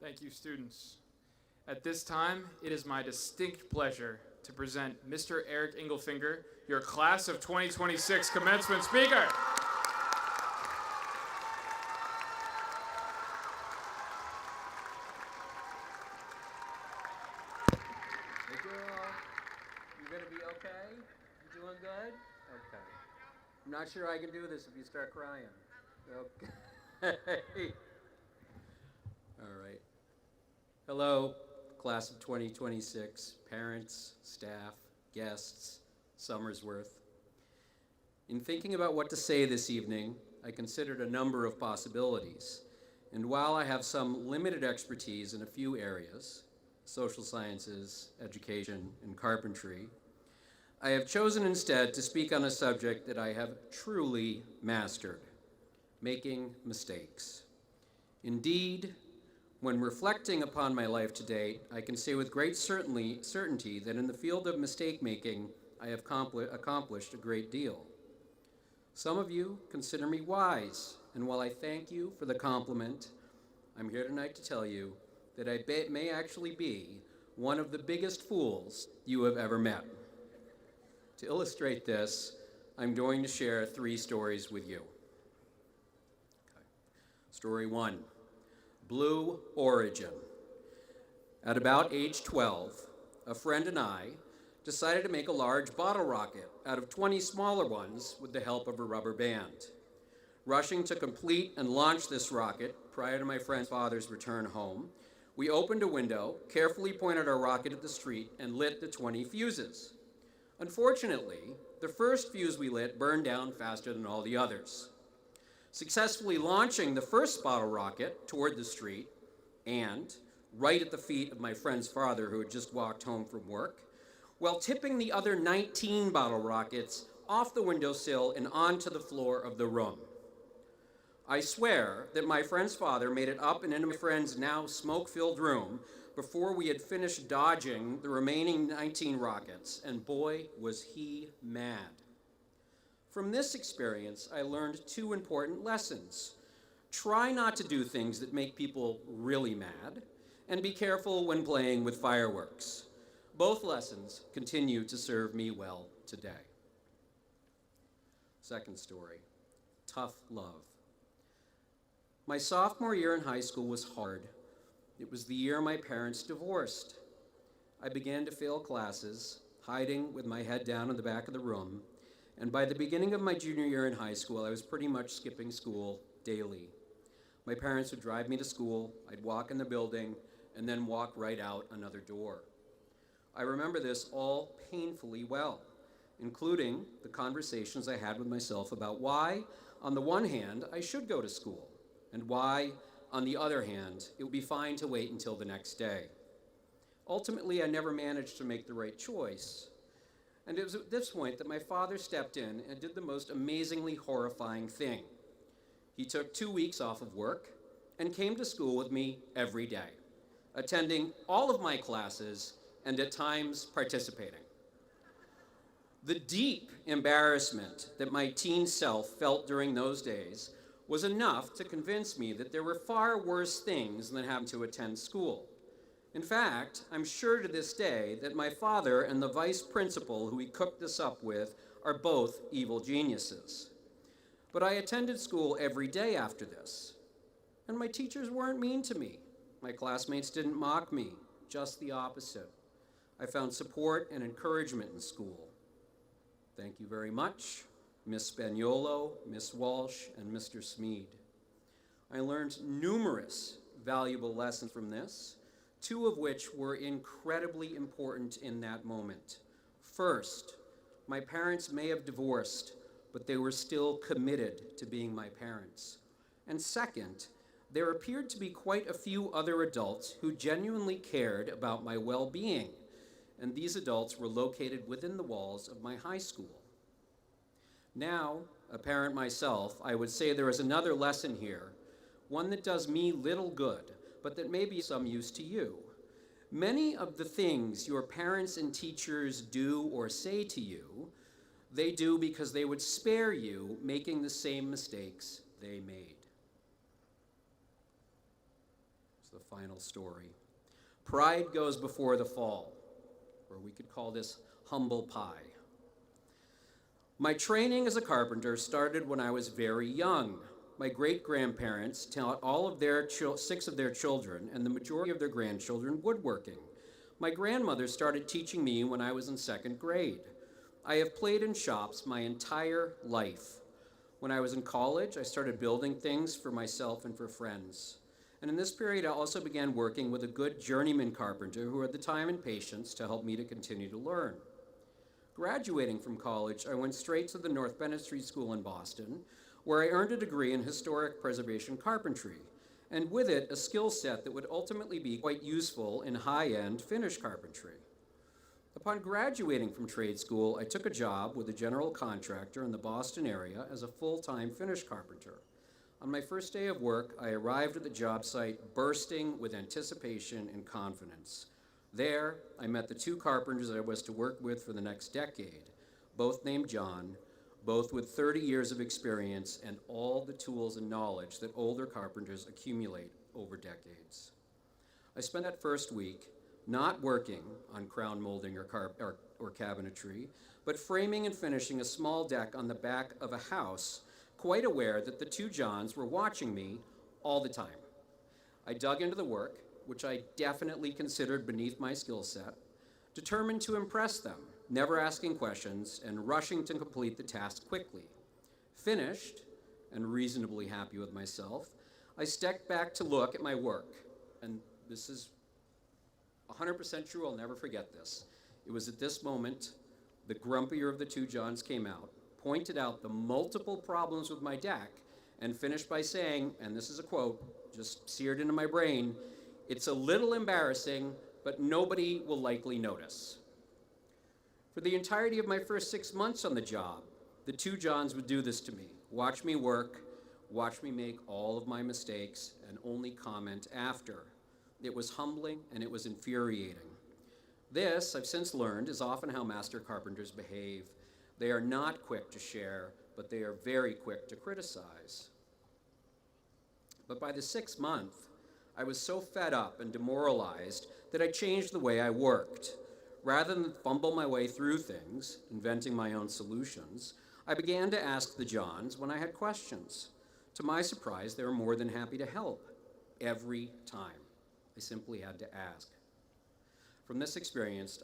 S1: Thank you, students. At this time, it is my distinct pleasure to present Mr. Eric Engelfinger, your class of 2026 commencement speaker.
S6: Hey girl, you gonna be okay? You doing good? Okay. I'm not sure I can do this if you start crying. Okay. All right. Hello, class of 2026, parents, staff, guests, Somersworth. In thinking about what to say this evening, I considered a number of possibilities. And while I have some limited expertise in a few areas, social sciences, education, and carpentry, I have chosen instead to speak on a subject that I have truly mastered: making mistakes. Indeed, when reflecting upon my life to date, I can say with great certainty that in the field of mistake making, I have accomplished a great deal. Some of you consider me wise, and while I thank you for the compliment, I'm here tonight to tell you that I may actually be one of the biggest fools you have ever met. To illustrate this, I'm going to share 3 stories with you. Okay. Story 1, Blue Origin. At about age 12, a friend and I decided to make a large bottle rocket out of 20 smaller ones with the help of a rubber band. Rushing to complete and launch this rocket prior to my friend's father's return home, we opened a window, carefully pointed our rocket at the street, and lit the 20 fuses. Unfortunately, the first fuse we lit burned down faster than all the others. Successfully launching the first bottle rocket toward the street and right at the feet of my friend's father, who had just walked home from work, while tipping the other 19 bottle rockets off the windowsill and onto the floor of the room. I swear that my friend's father made it up and into my friend's now smoke-filled room before we had finished dodging the remaining 19 rockets, and boy, was he mad. From this experience, I learned 2 important lessons. Try not to do things that make people really mad, and be careful when playing with fireworks. Both lessons continue to serve me well today. Second story, tough love. My sophomore year in high school was hard. It was the year my parents divorced. I began to fail classes, hiding with my head down in the back of the room, and by the beginning of my junior year in high school, I was pretty much skipping school daily. My parents would drive me to school, I'd walk in the building, and then walk right out another door. I remember this all painfully well, including the conversations I had with myself about why, on the one hand, I should go to school, and why, on the other hand, it would be fine to wait until the next day. Ultimately, I never managed to make the right choice. And it was at this point that my father stepped in and did the most amazingly horrifying thing. He took 2 weeks off of work and came to school with me every day, attending all of my classes and at times participating. The deep embarrassment that my teen self felt during those days was enough to convince me that there were far worse things than having to attend school. In fact, I'm sure to this day that my father and the vice principal who he cooked this up with are both evil geniuses. But I attended school every day after this, and my teachers weren't mean to me. My classmates didn't mock me, just the opposite. I found support and encouragement in school. Thank you very much, Miss Spaniolo, Miss Walsh, and Mr. Smead. I learned numerous valuable lessons from this, 2 of which were incredibly important in that moment. First, my parents may have divorced, but they were still committed to being my parents. And second, there appeared to be quite a few other adults who genuinely cared about my well-being, and these adults were located within the walls of my high school. Now, a parent myself, I would say there is another lesson here, one that does me little good, but that may be some use to you. Many of the things your parents and teachers do or say to you, they do because they would spare you making the same mistakes they made. It's the final story. Pride goes before the fall, or we could call this humble pie. My training as a carpenter started when I was very young. My great-grandparents taught all of their 6 of their children and the majority of their grandchildren woodworking. My grandmother started teaching me when I was in 2nd grade. I have played in shops my entire life. When I was in college, I started building things for myself and for friends. And in this period, I also began working with a good journeyman carpenter who had the time and patience to help me to continue to learn. Graduating from college, I went straight to the North Bennett Street School in Boston, where I earned a degree in historic preservation carpentry, and with it, a skill set that would ultimately be quite useful in high-end finish carpentry. Upon graduating from trade school, I took a job with a general contractor in the Boston area as a full-time finish carpenter. On my first day of work, I arrived at the job site bursting with anticipation and confidence. There, I met the 2 carpenters I was to work with for the next decade, both named John, both with 30 years of experience and all the tools and knowledge that older carpenters accumulate over decades. I spent that first week not working on crown molding or cabinetry, but framing and finishing a small deck on the back of a house, quite aware that the 2 Johns were watching me all the time. I dug into the work, which I definitely considered beneath my skill set, determined to impress them, never asking questions and rushing to complete the task quickly. Finished, and reasonably happy with myself, I stepped back to look at my work, and this is 100% true, I'll never forget this. It was at this moment, the grumpier of the 2 Johns came out, pointed out the multiple problems with my deck, and finished by saying, and this is a quote, just seared into my brain, "It's a little embarrassing, but nobody will likely notice." For the entirety of my first 6 months on the job, the 2 Johns would do this to me, watch me work, watch me make all of my mistakes, and only comment after. It was humbling and it was infuriating. This, I've since learned, is often how master carpenters behave. They are not quick to share, but they are very quick to criticize. But by the 6th month, I was so fed up and demoralized that I changed the way I worked. Rather than fumble my way through things, inventing my own solutions, I began to ask the Johns when I had questions. To my surprise, they were more than happy to help, every time. I simply had to ask. From this experience,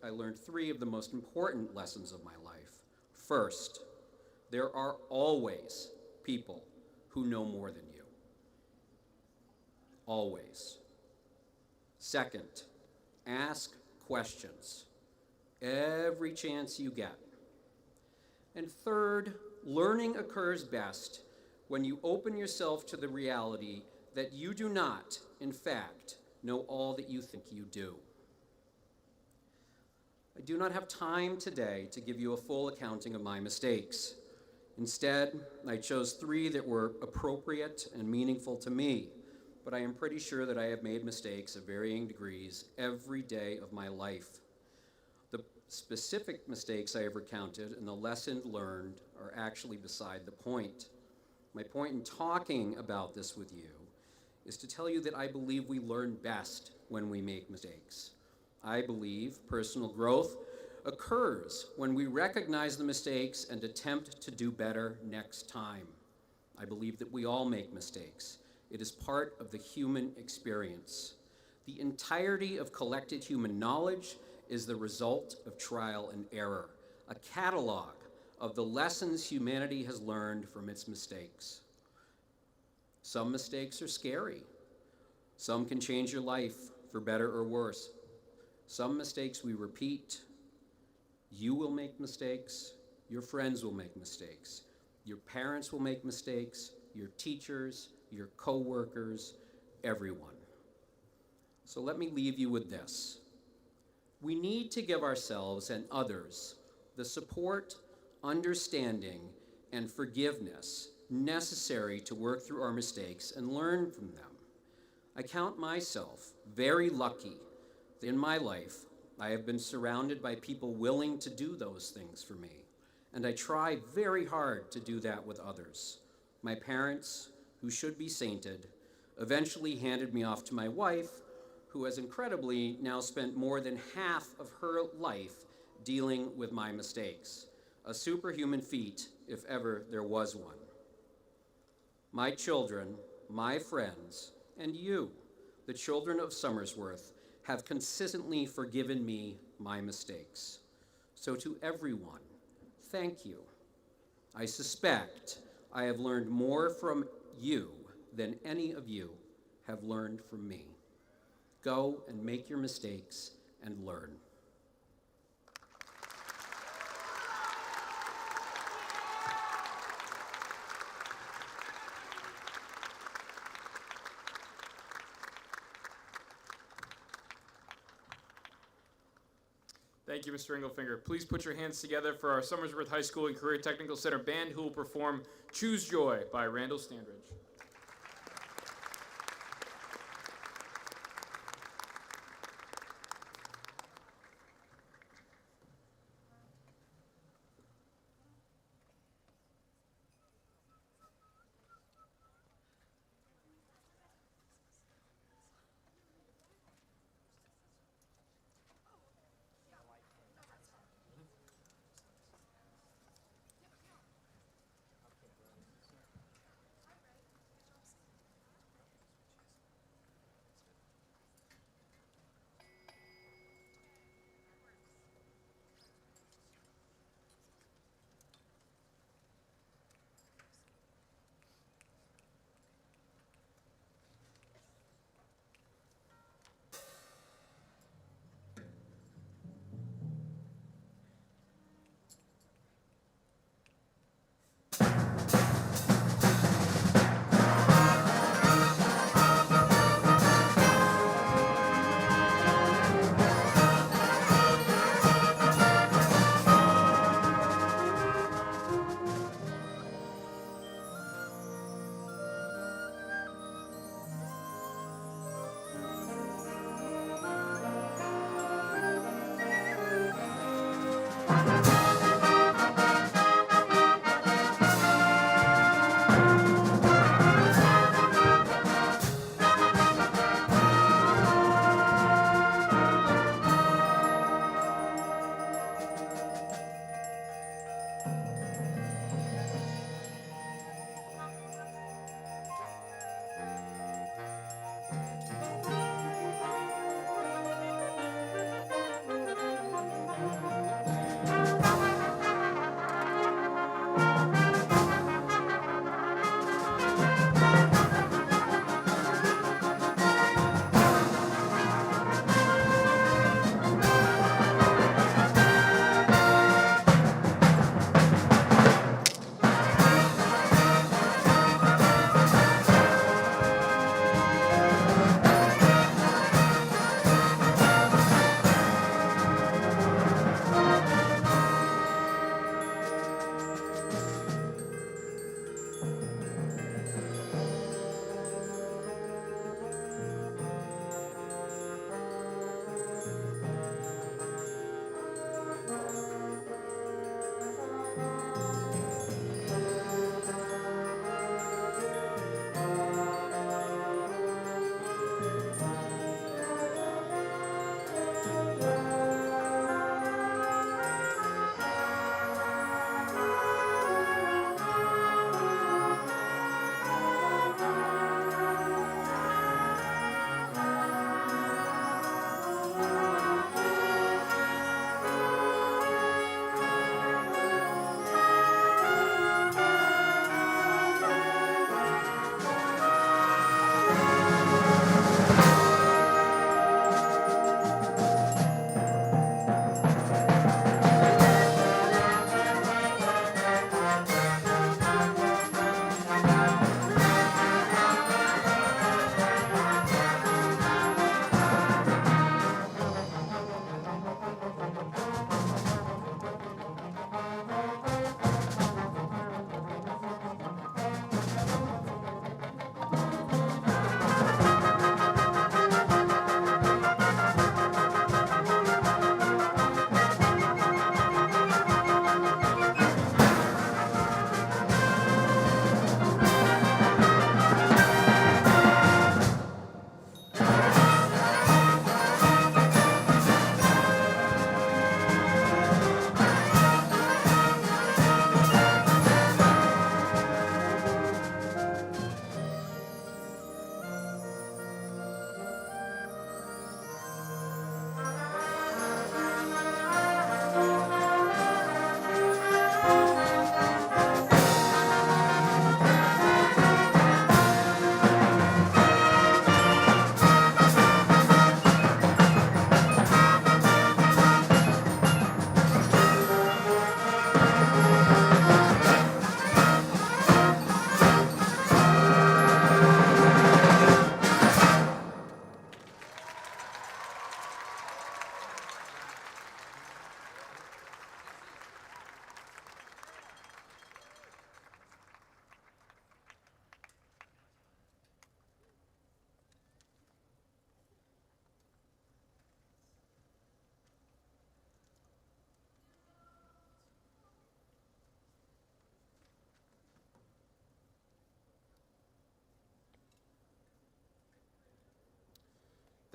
S6: I learned 3 of the most important lessons of my life. First, there are always people who know more than you. Always. Second, ask questions every chance you get. And third, learning occurs best when you open yourself to the reality that you do not, in fact, know all that you think you do. I do not have time today to give you a full accounting of my mistakes. Instead, I chose 3 that were appropriate and meaningful to me, but I am pretty sure that I have made mistakes of varying degrees every day of my life. The specific mistakes I have recounted and the lessons learned are actually beside the point. My point in talking about this with you is to tell you that I believe we learn best when we make mistakes. I believe personal growth occurs when we recognize the mistakes and attempt to do better next time. I believe that we all make mistakes. It is part of the human experience. The entirety of collected human knowledge is the result of trial and error, a catalog of the lessons humanity has learned from its mistakes. Some mistakes are scary. Some can change your life for better or worse. Some mistakes we repeat. You will make mistakes. Your friends will make mistakes. Your parents will make mistakes. Your teachers, your co-workers, everyone. So let me leave you with this. We need to give ourselves and others the support, understanding, and forgiveness necessary to work through our mistakes and learn from them. I count myself very lucky that in my life I have been surrounded by people willing to do those things for me, and I try very hard to do that with others. My parents, who should be sainted, eventually handed me off to my wife, who has incredibly now spent more than half of her life dealing with my mistakes. A superhuman feat, if ever there was one. My children, my friends, and you, the children of Somersworth, have consistently forgiven me my mistakes. So to everyone, thank you. I suspect I have learned more from you than any of you have learned from me. Go and make your mistakes and learn.
S1: Thank you, Mr. Engelfinger. Please put your hands together for our Somersworth High School and Career Technical Center band, who will perform Choose Joy by Randall Standridge.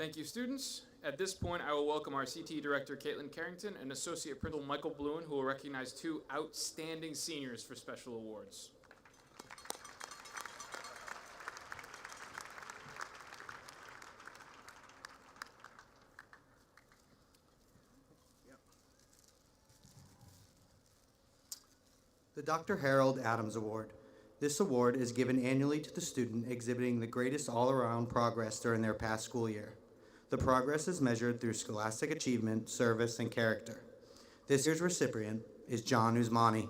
S1: Thank you, students. At this point, I will welcome our CTE Director, Caitlin Carrington, and Associate Principal Michael Bluen, who will recognize 2 outstanding seniors for special awards.
S7: The Dr. Harold Adams Award. This award is given annually to the student exhibiting the greatest all-around progress during their past school year. The progress is measured through scholastic achievement, service, and character. This year's recipient is John Usmani.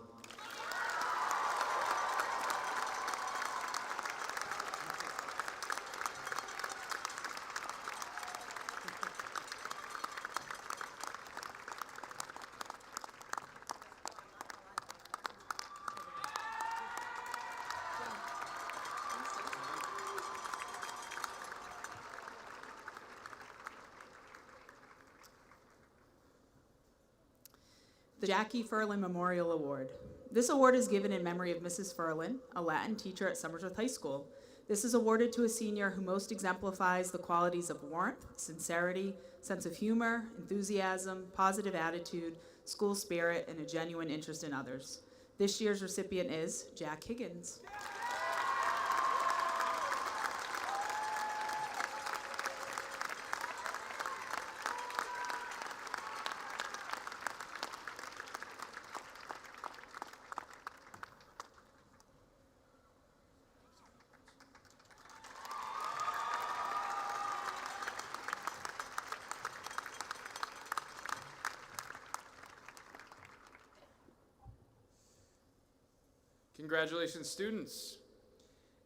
S8: The Jackie Furlan Memorial Award. This award is given in memory of Mrs. Furlan, a Latin teacher at Somersworth High School. This is awarded to a senior who most exemplifies the qualities of warmth, sincerity, sense of humor, enthusiasm, positive attitude, school spirit, and a genuine interest in others. This year's recipient is Jack Higgins.
S1: Congratulations, students.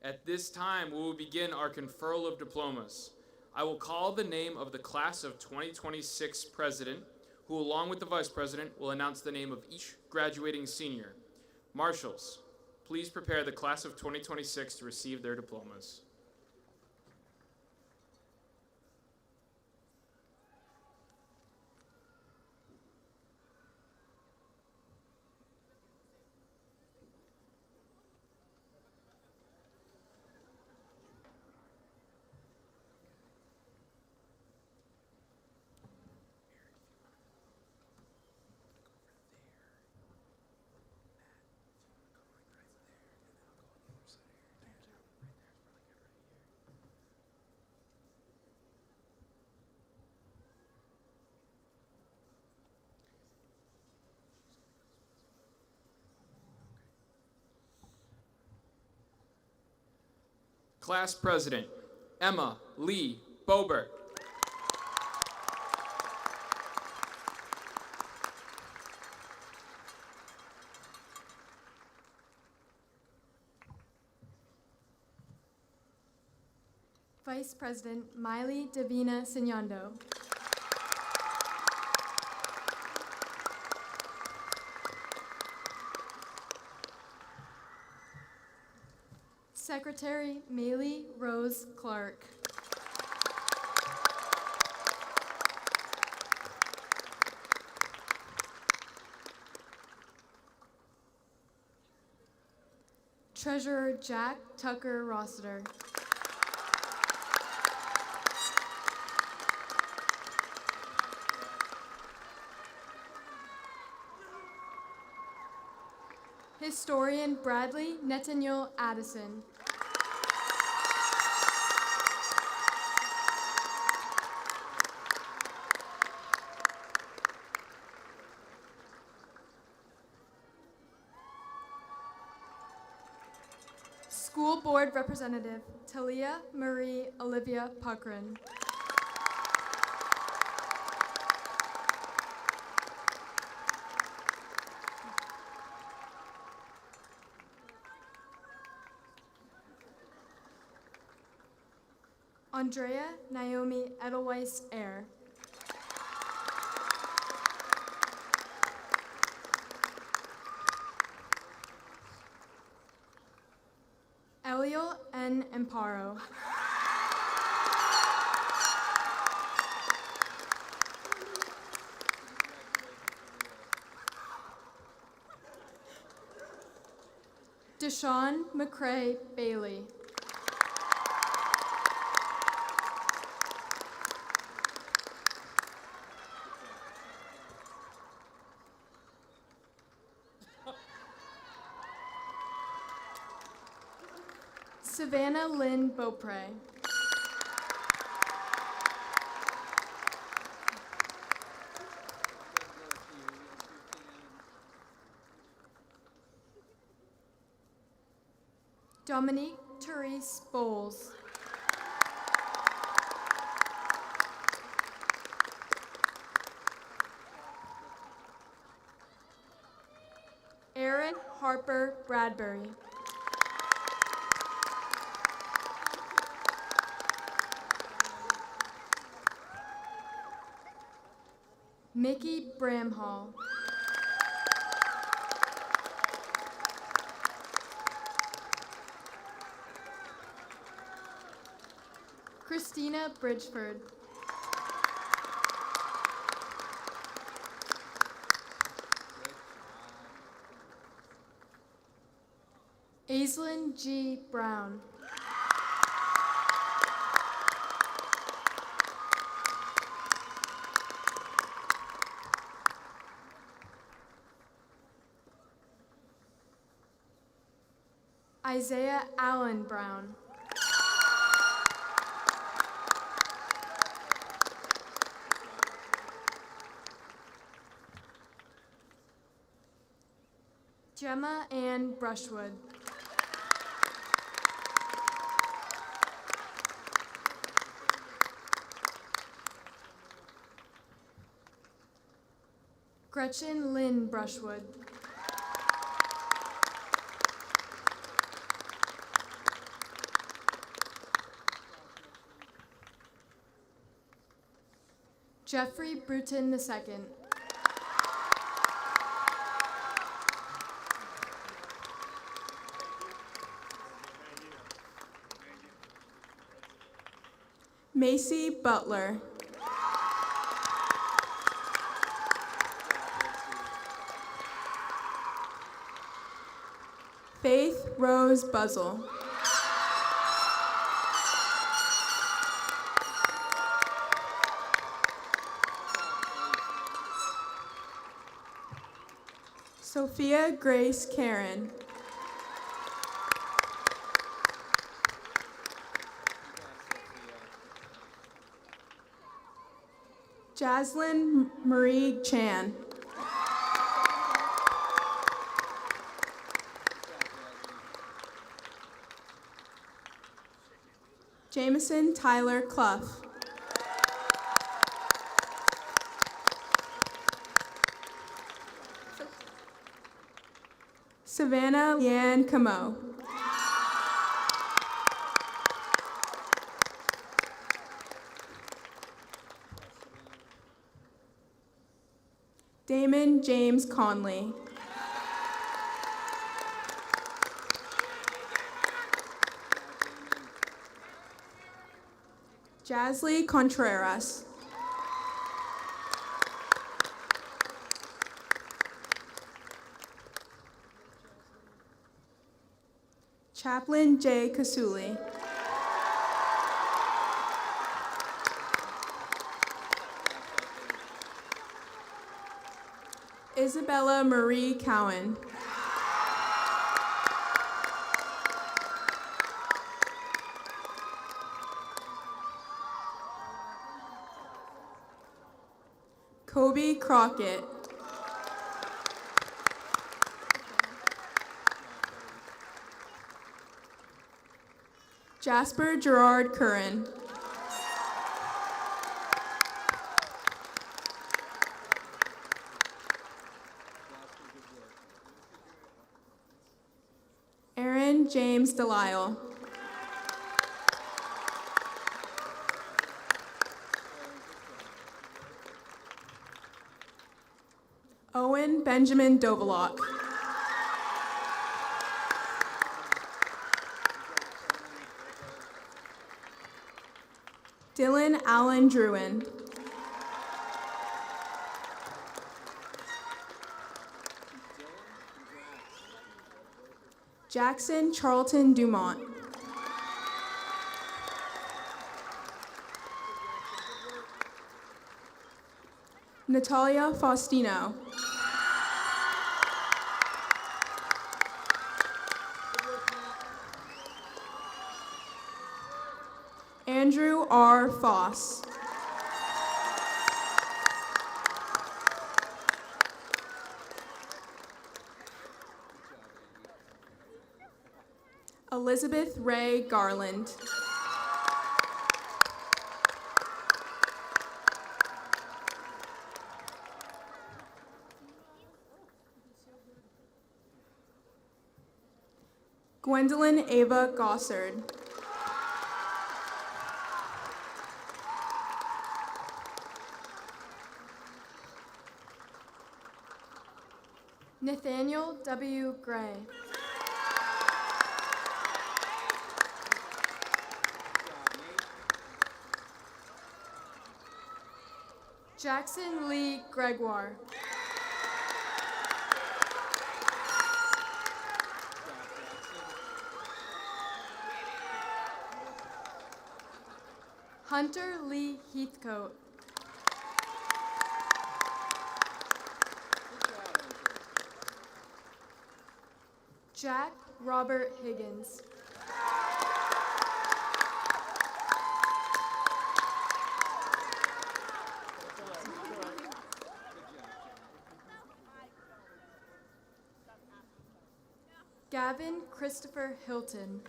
S1: At this time, we will begin our conferral of diplomas. I will call the name of the class of 2026 president, who along with the vice president will announce the name of each graduating senior. Marshals, please prepare the class of 2026 to receive their diplomas. Class President, Emma Lee Bober.
S4: Vice President Miley Davina Signando. Secretary Maylee Rose Clark. Treasurer Jack Tucker Rossiter. Historian Bradley Netanyahu Addison. School Board Representative Talia Marie Olivia Puckrin. Andrea Naomi Edelweiss Air. Eliel N. Amparo. Deshaun McCrae Bailey. Savannah Lynn Beaupre. Dominique Therese Bowles. Aaron Harper Bradbury. Mickey Bramhall. Christina Bridgeford. Aislinn G. Brown. Isaiah Allen Brown. Gemma Ann Brushwood. Gretchen Lynn Brushwood. Jeffrey Bruton II. Macy Butler. Faith Rose Buzzle. Sophia Grace Karen. Jaslyn Marie Chan. Jameson Tyler Clough. Savannah Leanne Camo. Damon James Conley. Jasley Contreras. Chaplain J. Kasuli. Isabella Marie Cowan. Kobe Crockett. Jasper Gerard Curran. Aaron James Delisle. Owen Benjamin Dovelock. Dylan Allen Druin. Jackson Charlton Dumont. Natalia Faustino. Andrew R. Foss. Elizabeth Ray Garland. Gwendolyn Ava Gossard. Nathaniel W. Gray. Jackson Lee Gregoire. Hunter Lee Heathcote. Jack Robert Higgins. Gavin Christopher Hilton.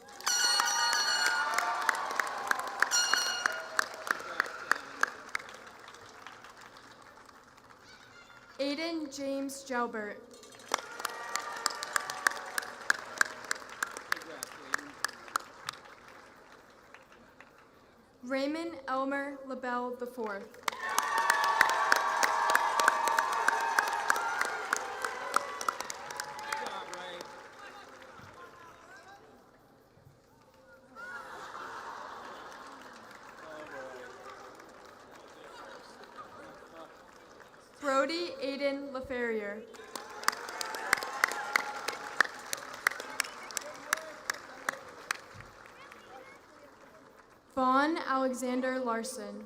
S4: Aiden James Jalbert. Raymond Elmer LaBelle IV. Brody Aiden LaFerrier. Vaughn Alexander Larson.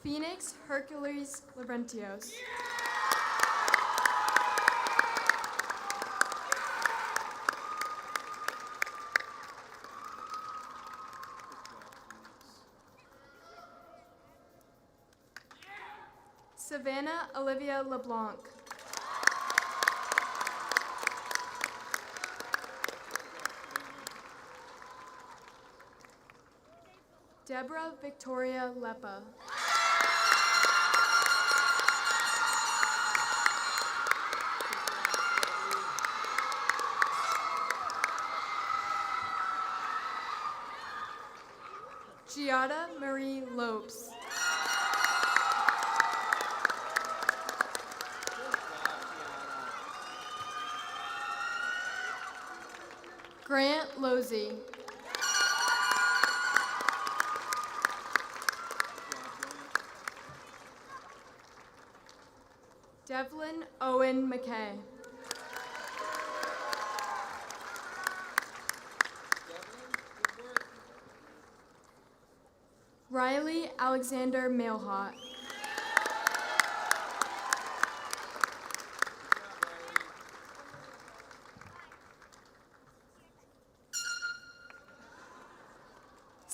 S4: Phoenix Hercules Laurentios. Savannah Olivia LeBlanc. Deborah Victoria Lepa. Giada Marie Lopes. Grant Losey. Devlin Owen McKay. Riley Alexander Mailhot.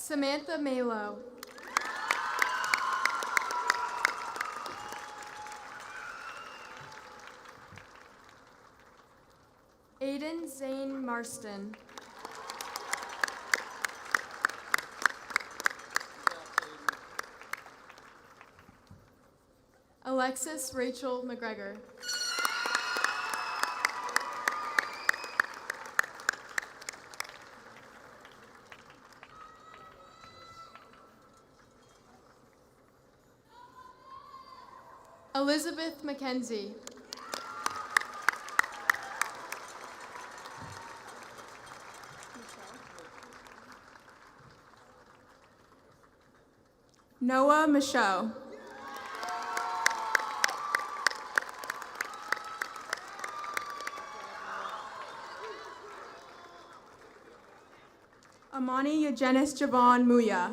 S4: Samantha Malo. Aiden Zane Marston. Alexis Rachel McGregor. Elizabeth McKenzie. Noah Michaud. Amani Eugenis Javon Muya.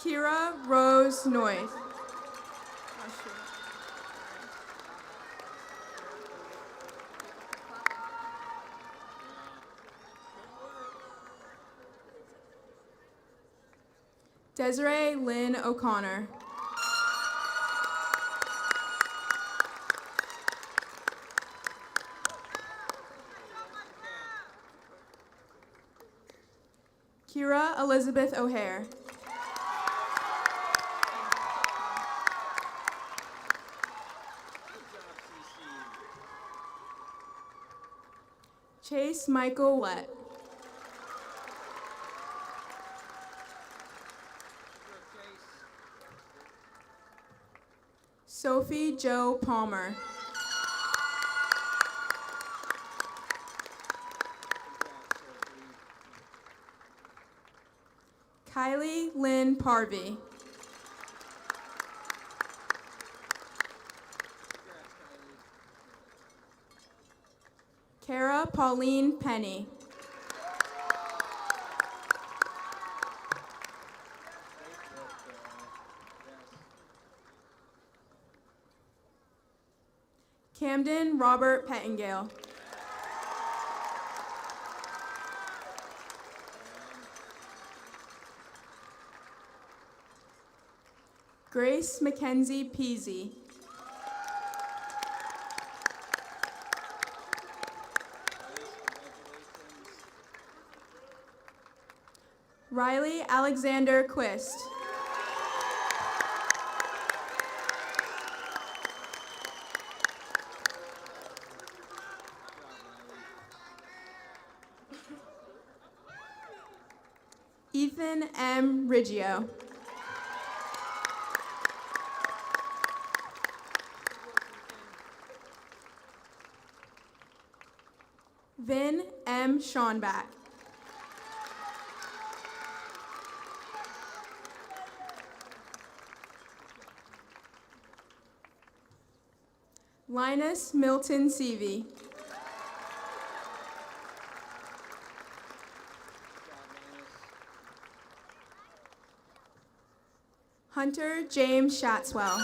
S4: Kira Rose Noyth. Desiree Lynn O'Connor. Kira Elizabeth O'Hare. Chase Michael Lett. Sophie Jo Palmer. Kylie Lynn Parvey. Kara Pauline Penny. Camden Robert Pettingale. Grace Mackenzie Peasy. Riley Alexander Quist. Ethan M. Riggio. Vin M. Schonbach. Linus Milton Seavey. Hunter James Shatswell.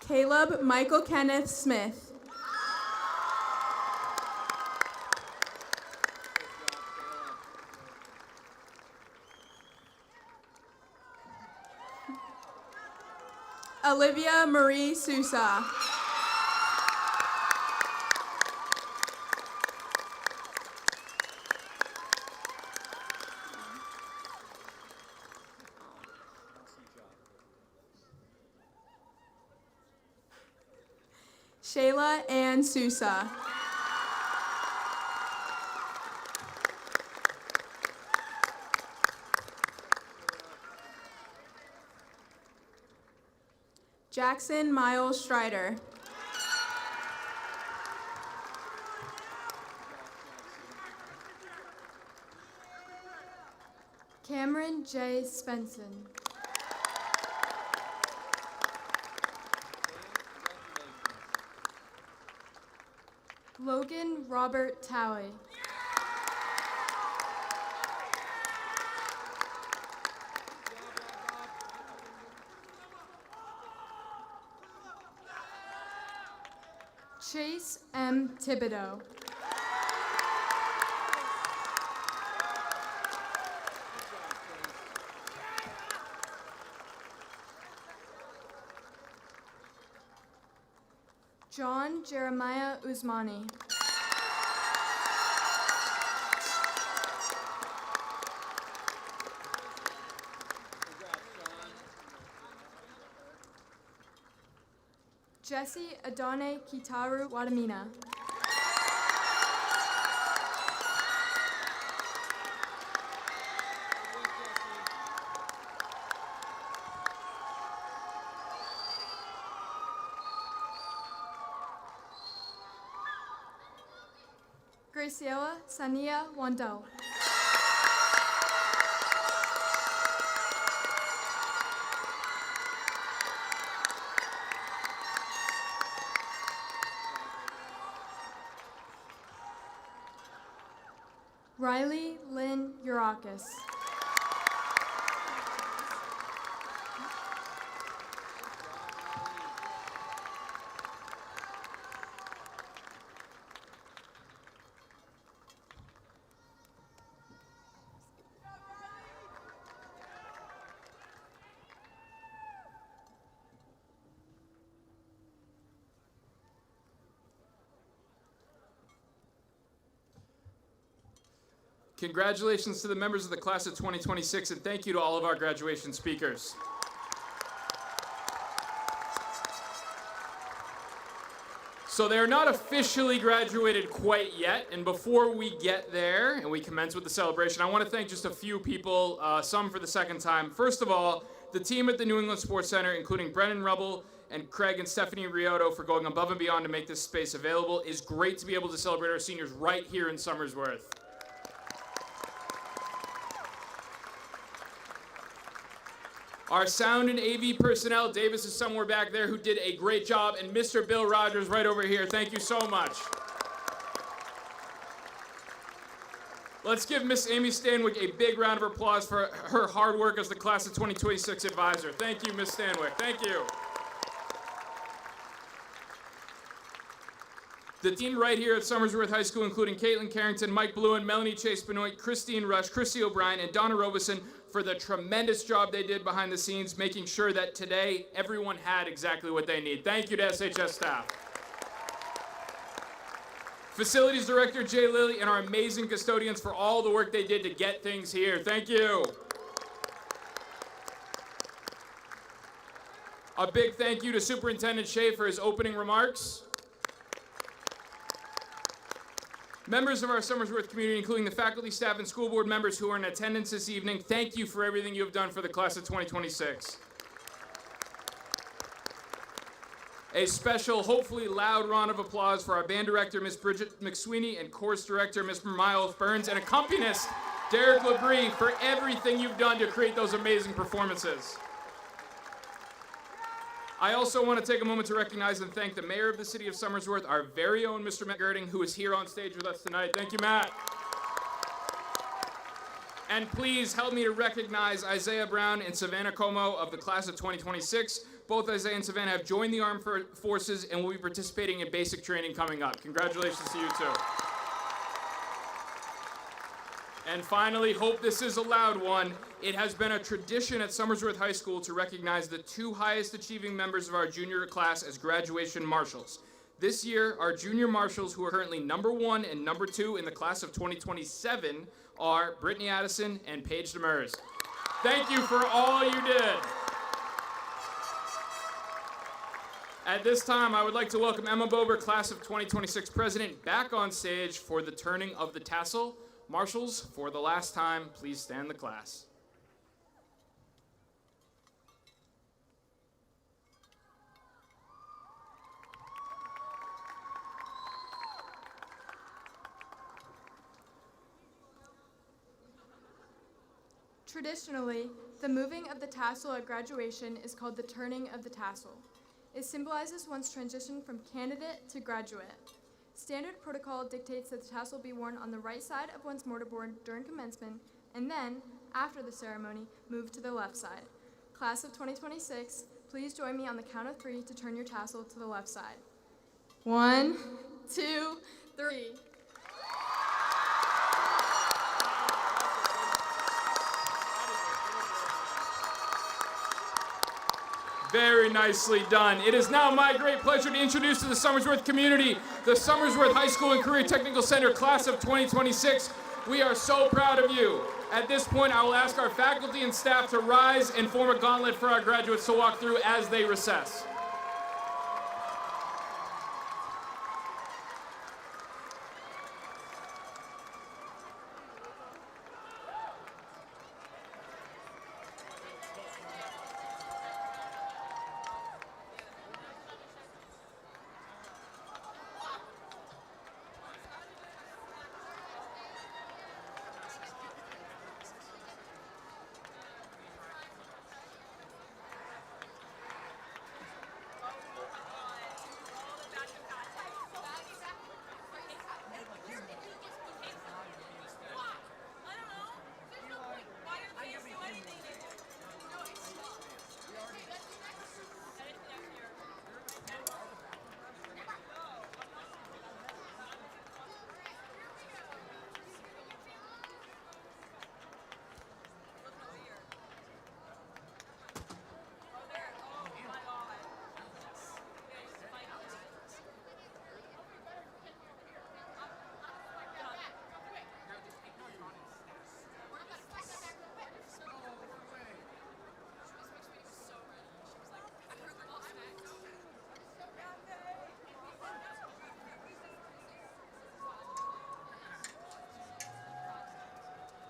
S4: Caleb Michael Kenneth Smith. Olivia Marie Sousa. Shayla Ann Sousa. Jackson Miles Strider. Cameron J. Spenson. Logan Robert Talley. Chase M. Thibodeau. John Jeremiah Usmani. Jesse Adone Kitaru Wadamina. Graciela Sania Wandel. Riley Lynn Urakis.
S1: Congratulations to the members of the class of 2026, and thank you to all of our graduation speakers. So they're not officially graduated quite yet, and before we get there and we commence with the celebration, I want to thank just a few people, some for the second time. First of all, the team at the New England Sports Center, including Brennan Rubble and Craig and Stephanie Riotto, for going above and beyond to make this space available. It's great to be able to celebrate our seniors right here in Somersworth. Our sound and AV personnel, Davis is somewhere back there, who did a great job, and Mr. Bill Rogers right over here. Thank you so much. Let's give Miss Amy Stanwyck a big round of applause for her hard work as the class of 2026 advisor. Thank you, Miss Stanwyck. Thank you. The team right here at Somersworth High School, including Caitlin Carrington, Mike Bluen, Melanie Chase Benoit, Christine Rush, Chrissy O'Brien, and Donna Robeson, for the tremendous job they did behind the scenes, making sure that today everyone had exactly what they need. Thank you to SHS staff. Facilities Director Jay Lilly and our amazing custodians for all the work they did to get things here. Thank you. A big thank you to Superintendent Shea for his opening remarks. Members of our Somersworth community, including the faculty, staff, and school board members who are in attendance this evening, thank you for everything you have done for the class of 2026. A special, hopefully loud round of applause for our band director, Ms. Bridget McSweeney, and chorus director, Ms. Miles Burns, and accompanist, Derek Labrie, for everything you've done to create those amazing performances. I also want to take a moment to recognize and thank the mayor of the city of Somersworth, our very own Mr. Matt Girding, who is here on stage with us tonight. Thank you, Matt. And please help me to recognize Isaiah Brown and Savannah Como of the class of 2026. Both Isaiah and Savannah have joined the armed forces and will be participating in basic training coming up. Congratulations to you too. And finally, hope this is a loud one. It has been a tradition at Somersworth High School to recognize the two highest achieving members of our junior class as graduation marshals. This year, our junior marshals, who are currently number 1 and number 2 in the class of 2027, are Brittany Addison and Paige Demers. Thank you for all you did. At this time, I would like to welcome Emma Bober, class of 2026 president, back on stage for the turning of the tassel. Marshals, for the last time, please stand the class.
S4: Traditionally, the moving of the tassel at graduation is called the turning of the tassel. It symbolizes one's transition from candidate to graduate. Standard protocol dictates that the tassel be worn on the right side of one's mortarboard during commencement, and then, after the ceremony, move to the left side. Class of 2026, please join me on the count of 3 to turn your tassel to the left side. 1, 2, 3.
S1: Very nicely done. It is now my great pleasure to introduce to the Somersworth community the Somersworth High School and Career Technical Center class of 2026. We are so proud of you. At this point, I will ask our faculty and staff to rise and form a gauntlet for our graduates to walk through as they recess.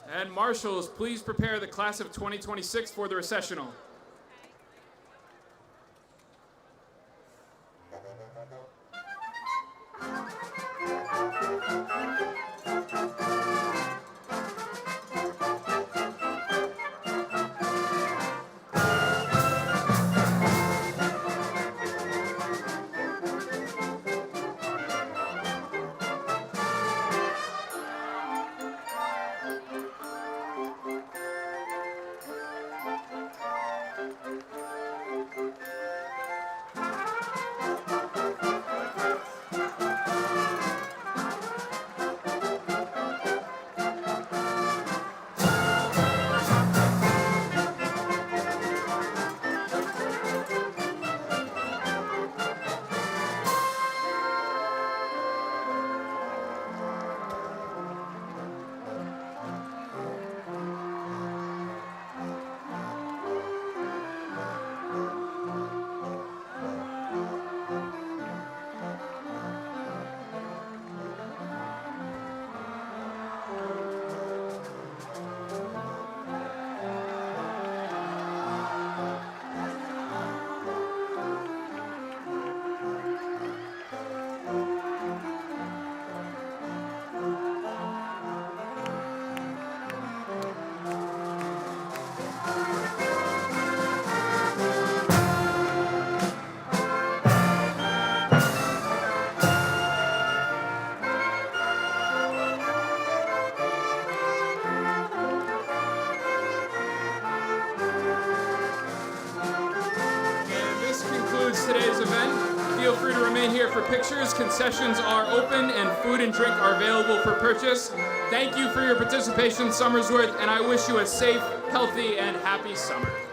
S1: And marshals, please prepare the class of 2026 for the recessional. Today's event. Feel free to remain here for pictures. Concessions are open and food and drink are available for purchase. Thank you for your participation, Somersworth, and I wish you a safe, healthy, and happy summer.